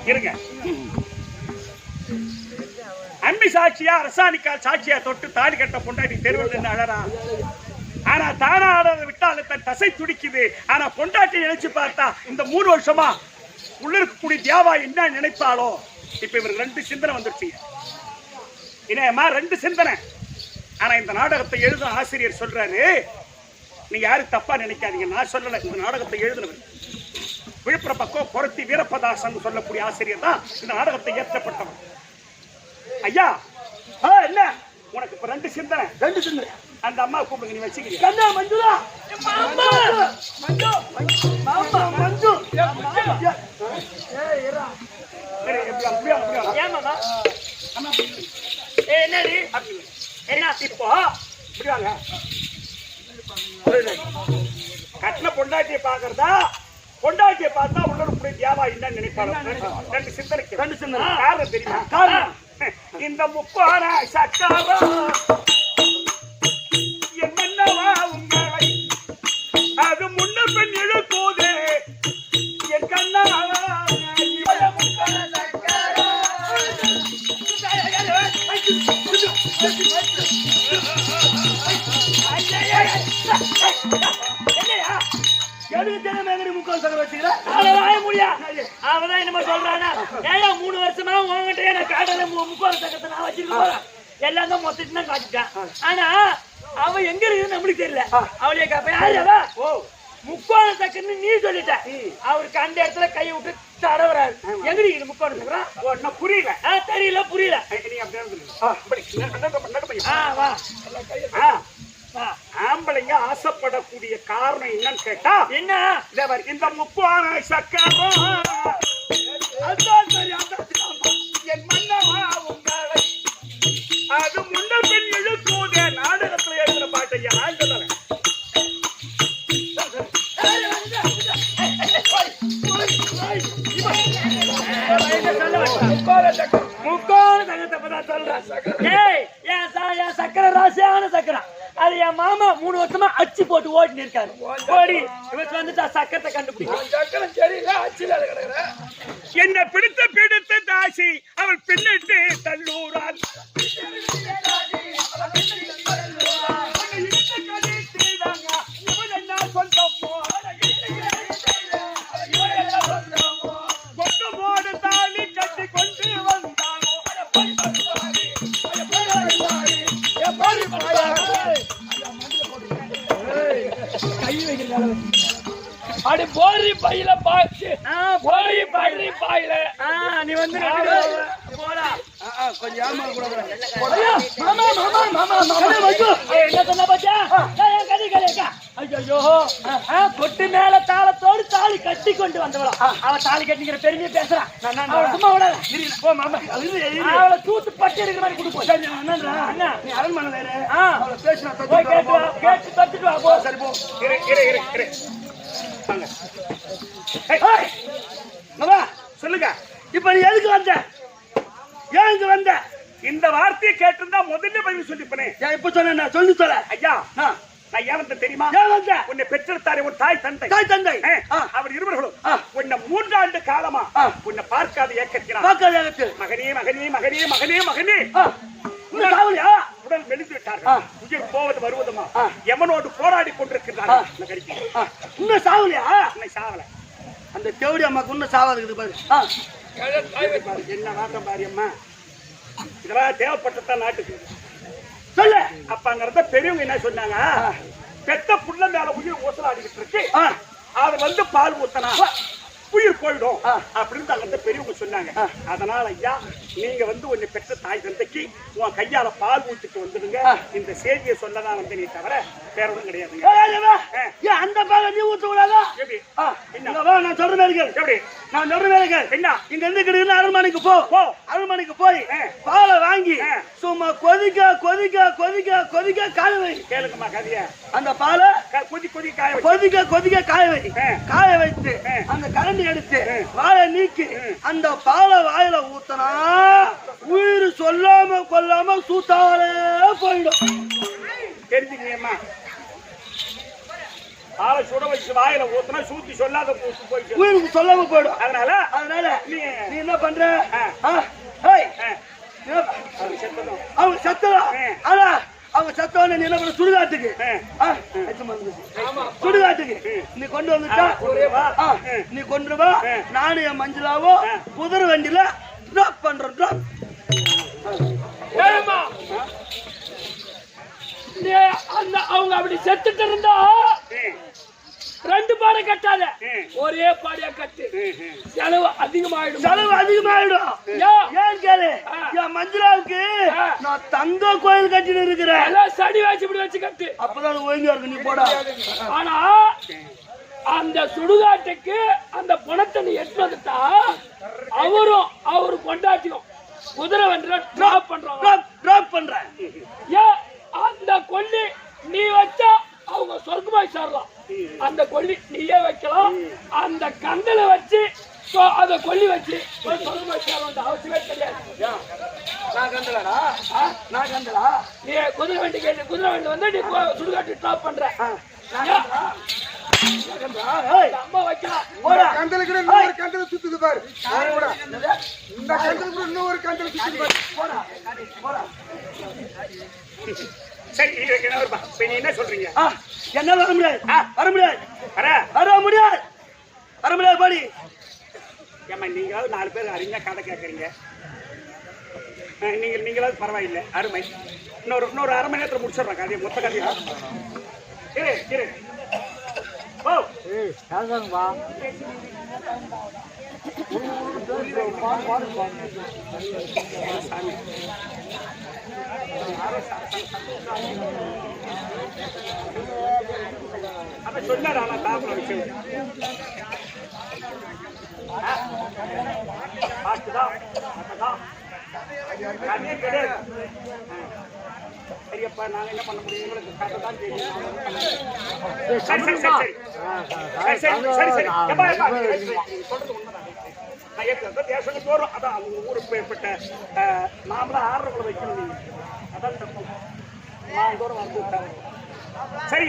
இருங்க. அம்மி சாட்சியா அரசாணிக்கால் சாட்சியா தொட்டு தாலி கட்ட பொண்டாட்டி தெருவில் நின்று அழறா. ஆனா தானா ஆடாத விட்டால் தன் தசை துடிக்குது. ஆனா பொண்டாட்டி நினைச்சு பார்த்தா இந்த 3 வருஷமா உள்ள இருக்கக்கூடிய தியாவா என்ன நினைப்பாளோ. இப்ப இவருக்கு 2 சிந்தனை வந்துருச்சு. இனமா 2 சிந்தனை. ஆனா இந்த நாடகத்தை எழுதும் ஆசிரியர் சொல்றாரு, நீங்க யாரும் தப்பா நினைக்காதீங்க, நான் சொல்லல, இந்த நாடகத்தை எழுதுனவர் விழுப்புரம் பக்கம் பொருத்தி வீரப்பதாசன் சொல்லக்கூடிய ஆசிரியர் தான் இந்த நாடகத்தை ஏற்றப்பட்டவர். ஐயா என்ன உனக்கு இப்ப 2 சிந்தனை. 2 சிந்தனை. அந்த அம்மா கூப்பிடுங்க, நீ வச்சுக்கிறீங்க. கண்ணா மஞ்சுளா மாமா மஞ்சு மாமா மஞ்சு ஏய் இரா ஏன் மாமா என்னடி என்ன இப்போ இப்படி வாங்க. கட்டின பொண்டாட்டியை பாக்குறதா பொண்டாட்டியை பார்த்தா உள்ள தியாவா என்ன நினைப்பாங்க. 2 சிந்தனைக்கு 2 சிந்தனை. காரணம் தெரியுமா? காரணம் இந்த முப்பான சக்காரா என்னவா உங்களை அது முன்ன பெண் எழுப்போதே என் கண்ணா அவதான் என்னமா சொல்றானா, ஏன் 3 வருஷமா உங்ககிட்ட நான் காட்டல முக்கோண சக்கத்தை நான் வச்சிருக்க போறேன். எல்லாம் தான் மொத்தம் தான் காட்டிட்டேன். ஆனா அவ எங்க இருக்குன்னு நம்மளுக்கு தெரியல. அவளைய காப்ப முக்கோண சக்கன்னு நீ சொல்லிட்ட. அவருக்கு அந்த இடத்துல கையை விட்டு தடவுறாரு. எங்க இருக்குது முக்கோண சக்கரம்? புரியல. தெரியல புரியல. ஆம்பளைங்க ஆசைப்படக்கூடிய காரணம் என்னன்னு கேட்டா என்ன இந்த முப்பான சக்கரம் என் மன்னவா உங்களை அது முன்ன பெண் எழுப்போதே நாடகத்துல எழுதுற பாட்டையா நான் சொல்லல. முக்கோண சக்கரத்தை பத்தி சொல்றேன். என் சக்கரை ராசியான சக்கரம். அது என் மாமா 3 வருஷமா அச்சு போட்டு ஓடி இருக்காரு. ஓடி இவன் வந்துட்டா சக்கரத்தை கண்டுபிடிக்கும். என்ன பிடித்த தாசி அவள் பின்னிட்டு தள்ளூரால் கொண்டு தாலி கட்டி கொண்டு வந்தானோ அடி போரி பையில பாய்ச்சி போரி படி பாயில நீ வந்து போடா. கொஞ்சம் ஏமா கூட மாமா மாமா மாமா மாமா என்ன சொன்ன பாத்தியா? கதி கலைக்கா ஐயோ கொட்டு மேல தாளத்தோடு தாலி கட்டி கொண்டு வந்தவளா அவ தாலி கட்டிக்கிற பெருமையை பேசுறான். சும்மா விடாத. அவளை தூத்து பட்டு இருக்கிற மாதிரி கொடுப்போம். அண்ணா நீ அரண்மனை பேசினா கேட்டு தட்டுட்டு வா. போ சரி போ. சொல்லுங்க. இப்ப நீ எதுக்கு வந்த? ஏன் இங்க வந்த? இந்த வார்த்தையை கேட்டிருந்தா முதல்ல பதில் சொல்லிப்பனே. இப்ப சொன்ன சொல்லி சொல்ல. ஐயா நான் ஏன் வந்த தெரியுமா? ஏன் வந்த? உன்னை பெற்றெடுத்தாரே ஒரு தாய் தந்தை. அவர் இருவர்களும் உன்னை 3 ஆண்டு காலமா உன்னை பார்க்காத ஏக்கத்தினார் மகனே மகனே மகனே மகனே மகனே உடல் மெலிந்து விட்டார்கள். உயிர் போவது வருவதுமா எமனோடு போராடி கொண்டிருக்கிறார்கள். இன்னும் சாவலையா? இன்னும் சாவல. அந்த தேவடி அம்மாக்கு இன்னும் சாவாதுக்குது பாரு. என்ன நாட்டம் பாரு அம்மா, இதெல்லாம் தேவைப்பட்டதான் நாட்டுக்கு சொல்லு. அப்ப அங்க இருந்த பெரியவங்க என்ன சொன்னாங்க, பெத்த புள்ள மேல உயிர் ஊசலாடிக்கிட்டு இருக்கு, அது வந்து பால் ஊத்தனா உயிர் போயிடும் அப்படின்னு அங்க பெரியவங்க சொன்னாங்க. அதனால ஐயா நீங்க வந்து உன்னை பெற்ற தாய் தந்தைக்கு உன் கையால பால் ஊத்திட்டு வந்துடுங்க. இந்த செய்தியை சொல்லதான் வந்து நீ தவிர வேற ஒண்ணும் கிடையாதுங்க. அந்த பாலை நீ ஊத்த கூடாதா? எப்படி நான் சொல்றேன் எப்படி நான் சொல்றேன் என்ன இங்க இருந்து கிடையாது அரண்மனைக்கு போ அரண்மனைக்கு போய் பாலை வாங்கி சும்மா கொதிக்க கொதிக்க கொதிக்க கொதிக்க காய வை. கேளுங்கம்மா கதைய. அந்த பாலை கொதிக்க கொதிக்க காய வை. காய வைத்து அந்த கரண்டி எடுத்து வாயை நீக்கி அந்த பாலை வாயில ஊத்தனா உயிர் சொல்லாம கொல்லாம சூத்தாலே போயிடும். தெரிஞ்சுக்கீங்கம்மா. பாலை சுட வச்சு வாயில ஊத்தினா சூத்தி சொல்லாத போயிட்டு உயிருக்கு சொல்லாம போயிடும். அதனால நீ என்ன பண்ற? அவங்க சத்தம். ஆனா அவங்க சத்தம் நீ என்ன பண்ண? சுடுகாட்டுக்கு நீ கொண்டு வந்துட்டா நீ கொண்டு வா. நானும் என் மஞ்சளாவோ குதிரை வண்டியில டிராப் பண்றோம். டிராப் அவங்க அப்படி செத்துட்டு இருந்தா 2 பாடை கட்டாத, ஒரே பாடையா கட்டு. செலவு அதிகமாயிடும். ஏன் கேளு, என் மஞ்சளாவுக்கு நான் தங்க கோயில் கட்டிட்டு இருக்கிறேன். சடி வச்சு இப்படி வச்சு கட்டு. அப்பதான் ஒழுங்கா இருக்கு. நீ போடா. ஆனா அந்த சுடுகாட்டுக்கு அந்த பணத்தை நீ எடுத்து வந்துட்டா அவரு கொண்டாட்டியும் குதிரை வந்து டிராப் பண்றேன். ஏன் அந்த கொல்லி நீ வச்சா அவங்க சொர்க்கமாய் சேரலாம். அந்த கொல்லி நீயே வைக்கலாம். அந்த கந்தல வச்சு அத கொல்லி வச்சு சொர்க்கமாய் சேரலாம் அவசியமே கிடையாது. நான் கந்தலா நீ குதிரை வண்டி கேட்டு குதிரை வண்டி வந்து நீ சுடுகாட்டு டிராப் பண்ற. அம்மா வைக்கலாம். கந்தலுக்கு இன்னொரு கந்தல சுத்துது பாரு. இந்த கந்தலுக்கு இன்னொரு கந்தல சுத்துது பாரு. சரி நீ என்ன சொல்றீங்க? என்னால வர முடியாது பாடி. ஏமா நீங்களாவது 4 பேர் அறிஞா கதை கேட்கறீங்க. நீங்களாவது பரவாயில்லை. அருமை. இன்னொரு அரை மணி நேரத்தில் முடிச்சிடுறேன் கதையை. மொத்த கதையா இரு. ஓ அத சொன்னார். ஆனா தாக்குல வச்சு சரியப்பா நாங்க என்ன பண்ண முடியும்? எங்களுக்கு கதை தான் தெரியும். சரி சொல்றது உண்மைதான். நான் ஏற்கனவே தேசத்துக்கு போறோம். அதான் அவங்க ஊருக்கு ஏற்பட்ட நாமளாம் ஆர்டர்களை வைக்கணும். நீங்க அதான் தப்பு. நான் தூரம் வந்து விட்டாங்க. சரி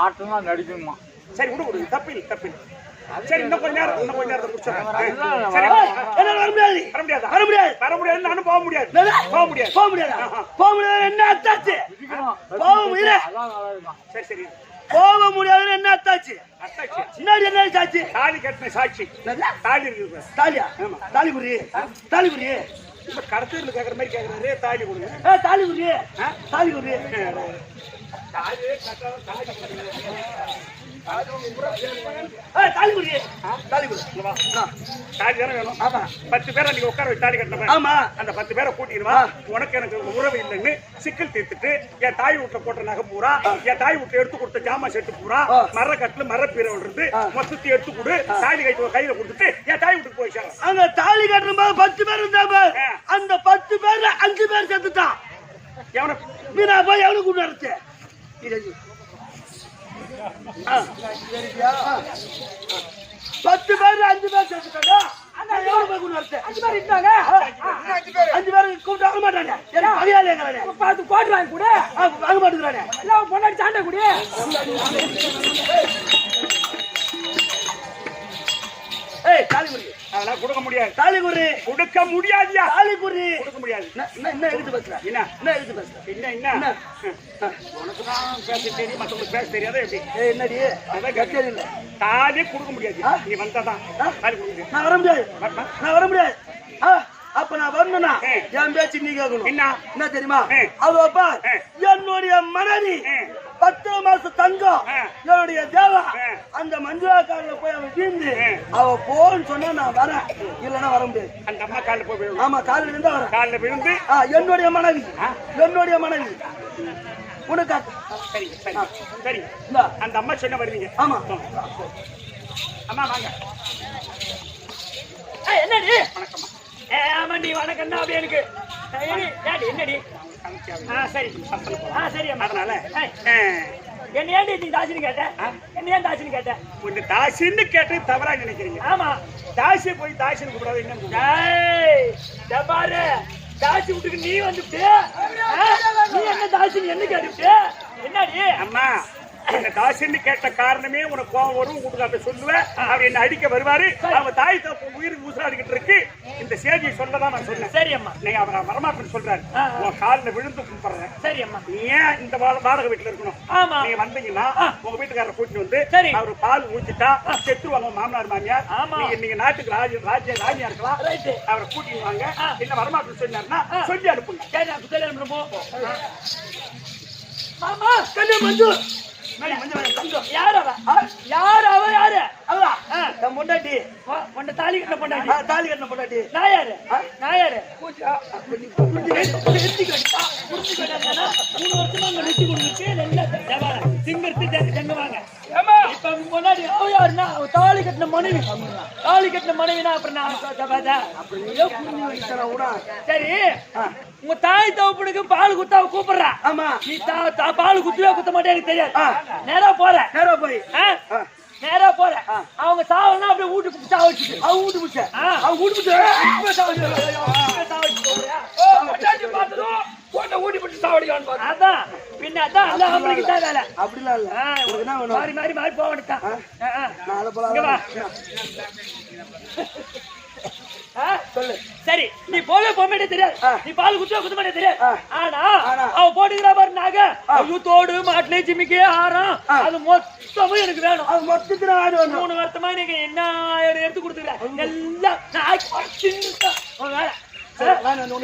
ஆட்டமா நடிக்கணுமா? சரி விடு தப்பில். சரி இன்னும் கொஞ்ச நேரத்தை முடிச்சிடறேன். வர முடியாது. நானும் போக முடியாது. என்ன அத்தாச்சு? சரி போக முடியாது. என்ன அத்தாச்சு? முன்னாடி என்ன சாட்சி? தாலி கட்டின சாட்சி. தாலி இருக்கு. தாலியா? தாலி குறி. இப்ப கடத்தூர்ல கேக்குற மாதிரி கேக்குறாரு. தாலி கொடுங்க. தாலி குறி. தாலி குறி. வேணும். 10 பேரை நீங்க உட்கார வச்சு தாலி கட்டணும். ஆமா. அந்த 10 பேரை கூட்டிடுவா. உனக்கு எனக்கு உறவு இல்லைன்னு சிக்கல் தீர்த்துட்டு என் தாய் வீட்டுல போட்ட நகை பூரா, என் தாய் வீட்டுல எடுத்து கொடுத்த ஜாமா செட்டு பூரா, மர கட்டுல மரப்பீரை இருந்து மொத்தத்தை எடுத்து கொடு. தாலி கட்டு கையில கொடுத்துட்டு என் தாய் வீட்டுக்கு போய் சேர. அங்க தாலி கட்டும் போது 10 பேர் இருந்தாங்க. அந்த 10 பேர்ல 5 பேர் செத்துட்டான். எவனை மீனா போய் எவனை கூட்டு வரச்சு? 10 பேர் 5 பேர் செத்துட்டாங்க. எவனை போய் கூட்டு வரச்சு? 5 பேர் இருந்தாங்க. 5 பேர் கூட்டு வர மாட்டாங்க. பகையாளிங்கிறானே. பார்த்து கோட்டு வாங்கி கூட வாங்க மாட்டேங்கிறானே. எல்லாம் பொண்ணாடி சாண்டை கூட. தாலி குறி. அதெல்லாம் கொடுக்க முடியாது. தாலி குறி கொடுக்க முடியாதியா? தாலி குறி கொடுக்க முடியாது. என்ன எழுத்து பேசுற? என்ன எழுத்து பேசுற? என்ன உனக்கு தான் பேச தெரியும், மற்றவங்களுக்கு பேச தெரியாத எப்படி? என்னடி அதான் கட்டியது இல்லை. தாலி கொடுக்க முடியாது. நீ வந்தாதான் தாலி கொடுக்க முடியாது. நான் வர முடியாது. அப்ப நான் வரணும்னா என் பேச்சு நீ கேட்கணும். என்ன தெரியுமா? அதுப்பா என்னுடைய மனைவி 10 மாசம் தங்கம் என்னுடைய தேவா அந்த மஞ்சுளாக்காரில போய் அவன் தீர்ந்து அவ போன்னு சொன்னா நான் வரேன், இல்லன்னா வர முடியாது. அந்த அம்மா காலில் போய் விழுந்து. ஆமா, காலில் இருந்தா வரேன். காலில் விழுந்து என்னுடைய மனைவி உனக்கு சரி சரி சரி அந்த அம்மா சொன்ன வருவீங்க. ஆமா அம்மா வாங்க. என்னடி வணக்கம்மா. ஆமாண்டி வணக்கம் தான். அப்படி எனக்கு என்னடி சரி சரி. அதனால என்ன ஏன்டி நீ தாசின்னு கேட்ட? என்ன ஏன் தாசின்னு கேட்ட? ஒன்று தாசின்னு கேட்டு தவறா நினைக்கிறீங்க. ஆமா, தாசியை போய் தாசின்னு கூடாது. என்ன பாரு, தாசி விட்டுக்கு நீ வந்துட்டு நீ என்ன தாசின்னு என்ன கேட்டுட்டு என்னடி? அம்மா என்ன தாசின்னு கேட்ட காரணமே உனக்கு கோவம் வரும். உங்களுக்கு அப்படி சொல்லுவேன். அவர் என்ன அடிக்க வருவாரு. அவங்க தாய் தப்பு உயிருக்கு ஊசலாடிக்கிட்டு இருக்கு. இந்த செய்தியை சொல்லதான் நான் சொன்னேன். சரி அம்மா. நீங்க அவரை வரமாட்டேன்னு சொல்றாரு. உன் காலில் விழுந்து கும்பிடுறேன். சரி அம்மா. நீ ஏன் இந்த வாடகை வீட்டுல இருக்கணும்? ஆமா, நீங்க வந்தீங்கன்னா உங்க வீட்டுக்காரரை கூட்டிட்டு வந்து சரி அவரு பால் ஊத்திட்டா செத்துருவாங்க மாமனார் மாமியார். ஆமா, நீங்க நாட்டுக்கு ராஜ்யா இருக்கலாம். அவரை கூட்டிட்டு வாங்க. என்ன வரமாட்டேன்னு சொன்னாருன்னா சொல்லி அனுப்புங்க. சரி நான் சொல்லி அனுப்புறோம். மாமா கண்ணு மஞ்சு யாரு பொண்டாட்டி தாலி கட்டின பொண்டாட்டி. தாலி கட்டின பொண்டாட்டி நான் யாரு? நான் யாரு? 3 வருஷமா அங்க நிச்சு கொடுத்துட்டு நல்லா சிங்கர்த்து தங்குவாங்க. இப்ப முன்னாடி யாருன்னா தாலி கட்டின மனைவி. தாலி கட்டின மனைவினா அப்புறம் சரி உங்க தாய் தவப்புனுக்கு பால் குத்தா கூப்பிடுறா. ஆமா, நீ பால் குத்துவே குத்த மாட்டே எனக்கு தெரியாது. நேரா போற நேரா போற அவங்க சாவனா அப்படியே வீட்டு பிடிச்சா வச்சுட்டு அவங்க வீட்டு பிடிச்ச அவங்க வீட்டு பிடிச்ச அதான் பின்ன அதான் அந்த ஆம்பளைக்கு தான் வேலை. அப்படிலாம் இல்ல, மாறி மாறி மாறி போக வேண்டியதான். சொல்லு. சரி நீ போவே போக மாட்டே தெரியாது. நீ பால் குத்துவே குத்த மாட்டே தெரியாது. ஆனா அவ போட்டுக்கிற பாரு நாங்க தோடு மாட்டுல ஜிமிக்கே ஆறாம் அது மொத்தமும் எனக்கு வேணும். அது மொத்தத்துல 3 வருஷமா நீங்க என்ன எடுத்து கொடுத்துக்கிறேன்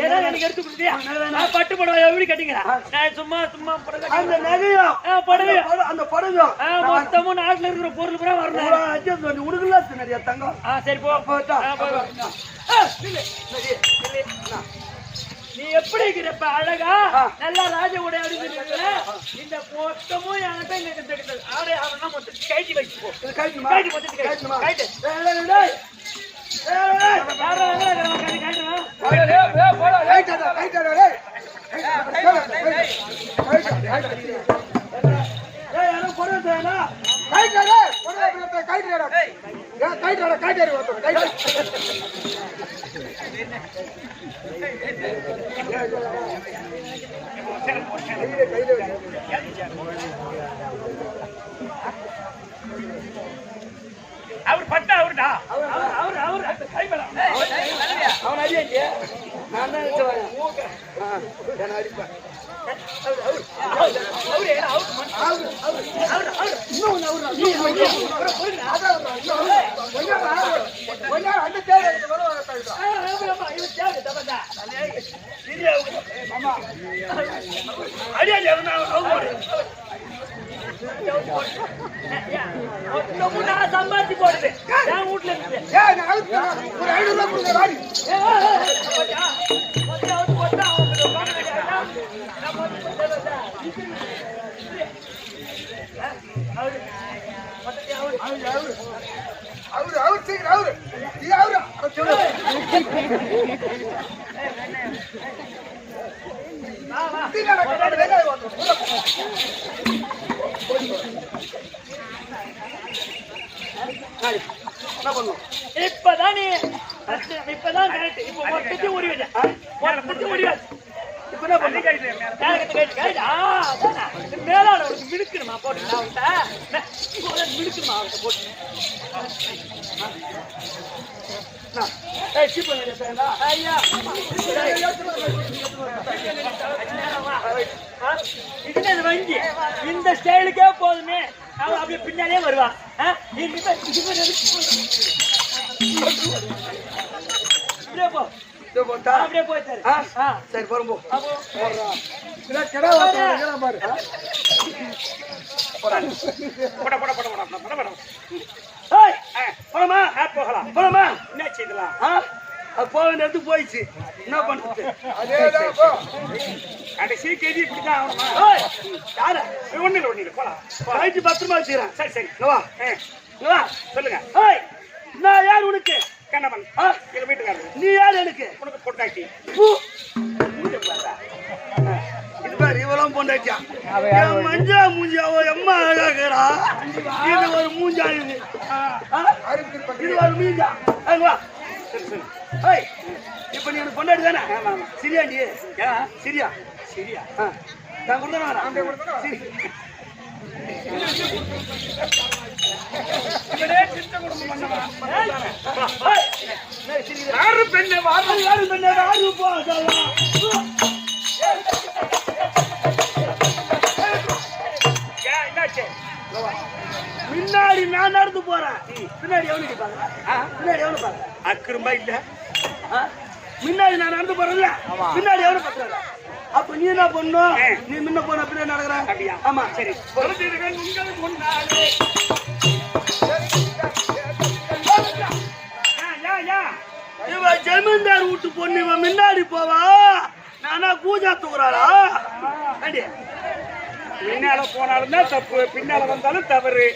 எல்லாம் எனக்கு எடுத்து கொடுத்தியா? பட்டு புடவை எப்படி கட்டிங்களா? நான் சும்மா சும்மா அந்த நகையும் அந்த படகும் மொத்தமும் நாட்டுல இருக்கிற பொருள் கூட வரணும். உடுக்கலாம் நிறைய தங்கம். சரி போட்டா நீ எப்படி இருக்கிறப்ப அழகா நல்லா ராஜ உடைய இந்த மொத்தமும் என்கிட்ட ஆடை ஆடனா மொத்தம் கைட்டி வச்சுப்போ. அவர் பட்ட அவருடா அவன் அடியாச்சு நான் தான் அடிப்பேன். சம்பாதி போடுது என் வீட்டுல இருந்து ஒரு 500 இப்பதான் கரெக்ட். இப்ப மொத்தத்தையும் உரிவிட இப்ப என்ன பண்ணு மேலான அவருக்கு மிடுக்கணுமா போட்டு மிடுக்கணுமா அவர்கிட்ட போட்டு ஐயா இது வங்கி இந்த ஸ்டைலுக்கே போதுமே. அவன் அப்படியே பின்னாலே வருவான். போட்டா அப்படியே போயிட்டாரு. சரி போறோம் போ. இல்ல கிடா வாங்க பாரு. போடா போடா போடா போடா போடா போடா. ஏய் போலாமா? போகலாம். போலாமா? என்ன செய்யலாம்? அது போக வேண்டிய இடத்துக்கு போயிடுச்சு. என்ன பண்றது? அதேதான் போ. கடைசி கேஜி இப்படிதான் ஆகணுமா? ஏய் யாரு? ஒண்ணு இல்ல போலாம். ரைட்டு பத்திரமா வச்சுக்கிறேன். சரி சரி இங்க வா. இங்க வா. சொல்லுங்க. ஏய் நான் யார் உனக்கு? கண்ணவன் எங்க வீட்டுக்காரரு. நீ யார் எனக்கு? உனக்கு பொண்டாட்டி. இது பாரு இவெல்லாம் பொண்டாட்டியா? மஞ்சா மூஞ்சியாவோ எம்மா அழகாக்கிறா. இது ஒரு மூஞ்சா இது. இது ஒரு மூஞ்சா. அங்க வா. ஏய் இப்ப நீ எனக்கு பொண்டாட்டி தானே? சிரியா நீ? சிரியா சரியா? நான் கொடுத்தேன். சரி யாரு பெண்ணு வாரு யாரு பண்ண யாரு போ என்னாச்சு? முன்னாடி நான் நடந்து போறேன். பின்னாடி எவனுக்கு பாருங்க. பின்னாடி எவனு பாருங்க. அக்கிரமா இல்ல. முன்னாடி நான் நடந்து போறேன்ல, பின்னாடி எவனு பாக்குறாங்க. அப்ப நீ என்ன பண்ணும்? நீ முன்ன போன பின்னாடி நடக்கிற. அப்படியா? ஆமா சரி. பொறுத்திருங்கள் உங்கள் முன்னாலே. இவ ஜமீன்தார் வீட்டு பொண்ணு இவன் முன்னாடி போவா. நானா பூஜா தூக்குறாளா? பின்னால போனாலும் தான் தப்பு, பின்னால வந்தாலும் தவறு.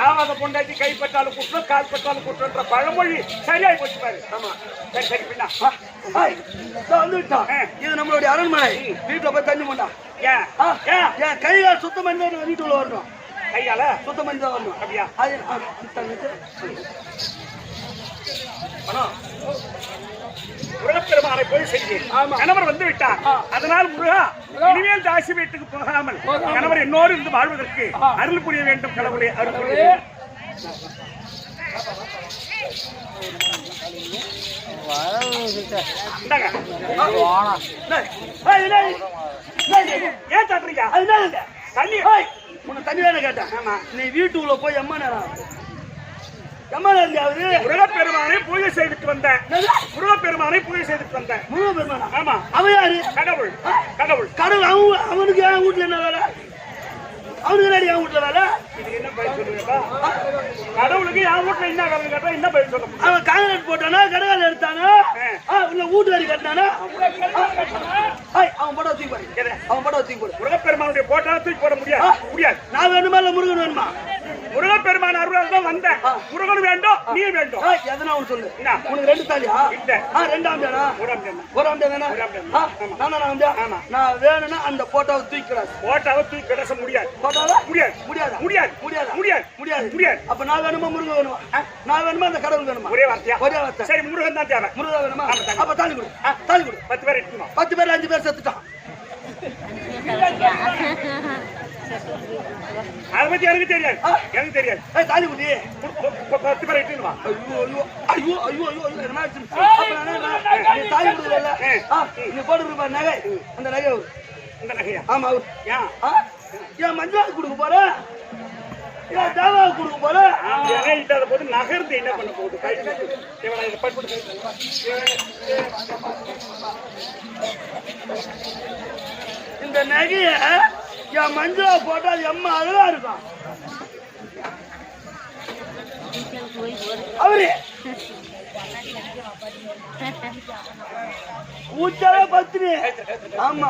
ஆவாத பொண்டாட்டி கைப்பட்டாலும் குற்றம், கால் பட்டாலும் குற்றம்ன்ற பழமொழி சரியாய் போச்சு பாரு. ஆமா சரி சரி. பின்னா வந்துட்டோம். இது நம்மளுடைய அரண்மனை. வீட்டுல போய் தண்ணி போண்டா. ஏன் கைகால் சுத்தம் பண்ணி தான் வீட்டுக்குள்ள வரணும். கையால சுத்தம் பண்ணி தான் வரணும். அப்படியா? முருகப்பெருமானை போய் செய்தேன். கணவர் வந்து விட்டார். அதனால் முருகா இனிமேல் தாசி வீட்டுக்கு போகாமல் கணவர் என்னோடு இருந்து வாழ்வதற்கு அருள் புரிய வேண்டும். கடவுளே அருள் புரிய வேண்டும். ஏன் தட்டுறீங்க? தண்ணி உன்னை தண்ணி வேணா கேட்டேன். நீ வீட்டுக்குள்ள போய் எம்மா நேரம் முருகப்பெருமானை பூஜை செய்துட்டு வந்தேன். முருகப்பெருமானை பூஜை செய்துட்டு வந்தேன். முருகப்பெருமானா? ஆமா. அவன் யாரு? கடவுள். கடவுள். கடவுள். அவனுக்கு என் வீட்டுல என்ன வேலை? அவனுக்கு என்னடி என் வீட்டுல வேலை? இதுக்கு என்ன பதில் சொல்லுவா? கடவுளுக்கு என் வீட்டுல என்ன வேலை கேட்டா என்ன பதில் சொல்ல முடியும்? அவன் காங்கிரட் போட்டானா, கடகால எடுத்தானா, இல்ல வீட்டு வரி கட்டினானா? அவன் போட்டோ தூக்கி போடு. அவன் போட்டோ தூக்கி போடு. முருகப்பெருமானுடைய போட்டா தூக்கி போட முடியாது. முடியாது. நான் வேணுமா இல்ல முருகன் வேணுமா? முருகப்பெருமான் அருளால் தான் வந்தேன். முருகன் வேண்டும், நீ வேண்டும். எதனா ஒண்ணு சொல்லு. உனக்கு ரெண்டு தாலியா? ரெண்டாம் தேனா? ஒரு ஆம் தேனா? நான் வேணும்னா அந்த போட்டோவை தூக்கிக்கிறாரு. போட்டோவை தூக்கி கிடச முடியாது. போட்டோவை முடியாது. முடியாதா? முடியாது. முடியாதா? முடியாது. முடியாது. முடியாது. அப்ப நான் வேணுமா முருகன் வேணுமா? நான் வேணுமா அந்த கடவுள் வேணுமா? ஒரே வார்த்தையா? ஒரே வார்த்தை. சரி முருகன் தான் தேவை. முருகன் வேணுமா? அப்ப தாலி கொடு. தாலி கொடு. 10 பேர் எடுக்கணும். 10 பேர் 5 பேர் செத்துட்டான். அதை பத்தி எனக்கு தெரியாது. எனக்கு தெரியாது. தாலி குடி. 10 பேர் எடுக்கணுமா? ஐயோ ஐயோ ஐயோ ஐயோ என்ன ஆச்சு? அப்ப நீ தாலி கொடுக்கல. நீ போட்டுருப்ப நகை. அந்த நகை அவரு. இந்த நகையா? ஆமா அவரு. ஏன் மஞ்சள் கொடுக்க போற? ஏன் தேவா கொடுக்க போற? நகை இல்லாத போது நகர்ந்து என்ன பண்ண போகுது? இந்த நகைய என் மஞ்சள் போட்டா எம்மா அழகா இருக்கும். அவரு ஊச்சாவே பத்திரி. ஆமா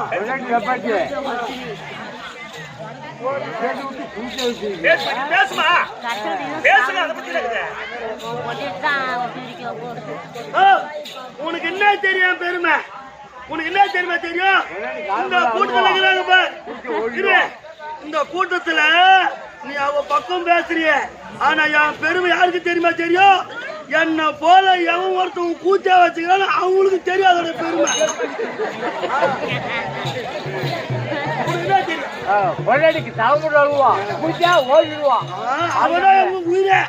பேசுமா பேசுமா அதை பத்தி உனக்கு என்ன தெரியும் பெருமை? உனக்கு என்ன தெரியுமா தெரியும்? இந்த கூட்டத்துல இருக்கிறாங்க பாரு. இந்த கூட்டத்துல நீ அவ பக்கம் பேசுறிய. ஆனா என் பெருமை யாருக்கு தெரியுமா தெரியும்? என்ன போல எவன் ஒருத்தவங்க கூச்சா வச்சுக்கிறான்னு அவங்களுக்கு தெரியாதோட பெருமை. பொண்டாட்டிக்கு தவறு அழுவான், கூச்சா ஓடிடுவான். அவதான் உயிரே.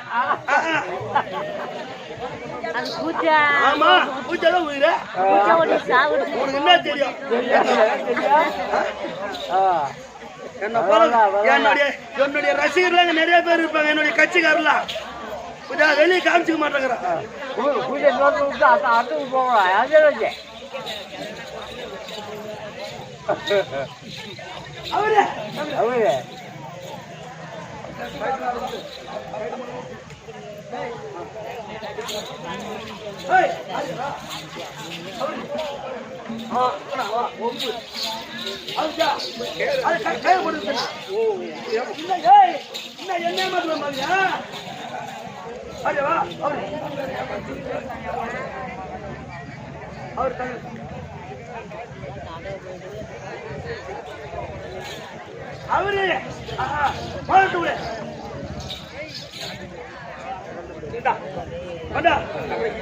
ஆமா கூச்சாதான் உயிரே. உனக்கு என்ன தெரியும்? என்ன போல என்னுடைய ரசிகர்கள் நிறைய பேர் இருப்பாங்க. என்னுடைய கட்சிக்காரலாம் வெளியே காமிச்சுக்க மாட்டேங்கிறான். அவரு ஏய், அதுக்கா? அது கையை போட்டு இல்ல, ஏய், என்ன என்ன மாதிரி மாதிரியா? அடே வா, அவர் தங்க அவரு பாட்டு விடு.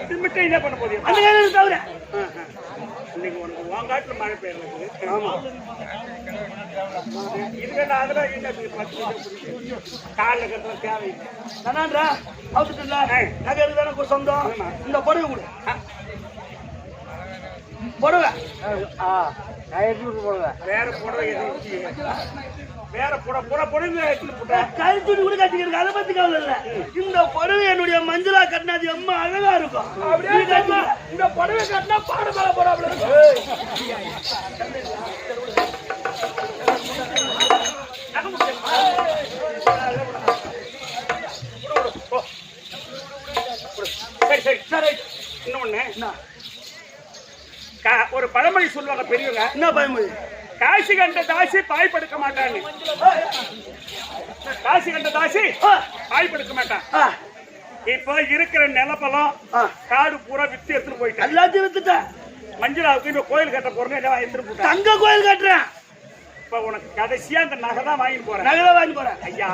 இது மட்டும் என்ன பண்ண போதே அந்த கையில தவிர இன்னைக்கு உனக்கு வாங்காட்டுல மழை பெய்யறது. ஆமா, இதுவே நான் அதெல்லாம் என்ன காலில் கட்டுற தேவையில்லை. நானான்றா அவுத்துட்டு நகருக்கு தானே சொந்தம். இந்த புடவை கொடு, புடவை வேற புடவை வேற புடவை கழுத்துட்டு கூட கட்டிக்கிறது, அதை பத்தி கவலை இல்ல. இந்த புடவை என்னுடைய மஞ்சளா கட்டினா அது எம்மா அழகா இருக்கும். அப்படியே இந்த புடவை கட்டினா பாடு மேல போறாப்ல சரி சரி சரி. இன்னொன்னு ஒரு பழமொழி சொல்லுவாங்க பெரியவங்க. என்ன பயமொழி? காசி கண்ட தாசி பாய்படுக்க மாட்டான்னு. காசி கண்ட தாசி பாய்படுக்க மாட்டான். இப்ப இருக்கிற நிலப்பலம் காடு பூரா வித்து எடுத்துட்டு போயிட்டேன். எல்லாத்தையும் வித்துட்டேன். மஞ்சளாவுக்கு இந்த கோயில் கட்ட போறேன்னு எல்லாம் எடுத்துட்டு போட்டேன். தங்க கோயில் கட்டுறேன். இப்ப உனக்கு கடைசியா அந்த நகை தான் வாங்கிட்டு போறேன். நகை வாங்கி போறேன். ஐயா,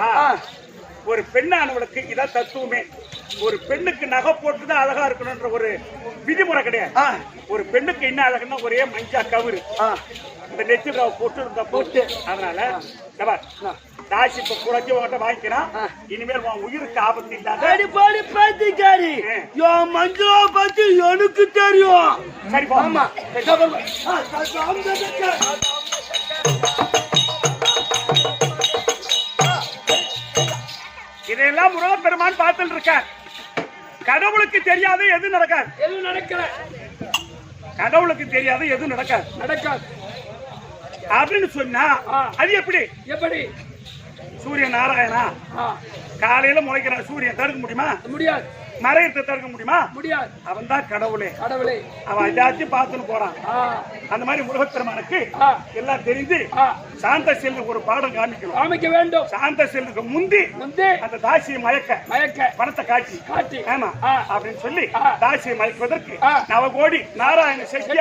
ஒரு பெண்ணானவளுக்கு இதான் தத்துவமே. ஒரு பெண்ணுக்கு நகை போட்டுதான் அழகா இருக்கணும்ன்ற ஒரு விதிமுறை கிடையாது. ஒரு பெண்ணுக்கு என்ன அழகுன்னா ஒரே மஞ்சா கவுரு, இந்த நெத்தி போட்டு இருந்தா போட்டு. அதனால தாசி இப்ப குறைச்சி உங்ககிட்ட வாங்கிக்கிறான். இனிமேல் உன் உயிருக்கு ஆபத்து இல்லாத அடிப்பாடி பாத்திக்காரி என் மஞ்சளா பத்தி எனக்கு தெரியும். சரி, ஆமா. இதையெல்லாம் முருகப்பெருமான் பார்த்துட்டு இருக்க. கடவுளுக்கு தெரியாத எது நடக்காது. எது நடக்கல? கடவுளுக்கு தெரியாத எது நடக்காது. நடக்காது அப்படின்னு சொன்னா அது எப்படி? எப்படி? சூரிய நாராயணா காலையில முளைக்கிற சூரியன் தடுக்க முடியுமா? முடியாது. மறையத்தை தடுக்க முடியுமா? முடியாது. அவன் தான் கடவுளே. கடவுளே அவன் எல்லாத்தையும் பார்த்துன்னு போறான். அந்த மாதிரி முருகப்பெருமானுக்கு எல்லாம் தெரிந்து சாந்த செல்லுக்கு ஒரு பாடம் காமிக்க வேண்டும். சாந்த செல்லுக்கு முந்தி அந்த தாசியை மயக்க பணத்தை காட்டி ஆமா அப்படின்னு சொல்லி தாசியை மயக்குவதற்கு நவகோடி நாராயண சக்தி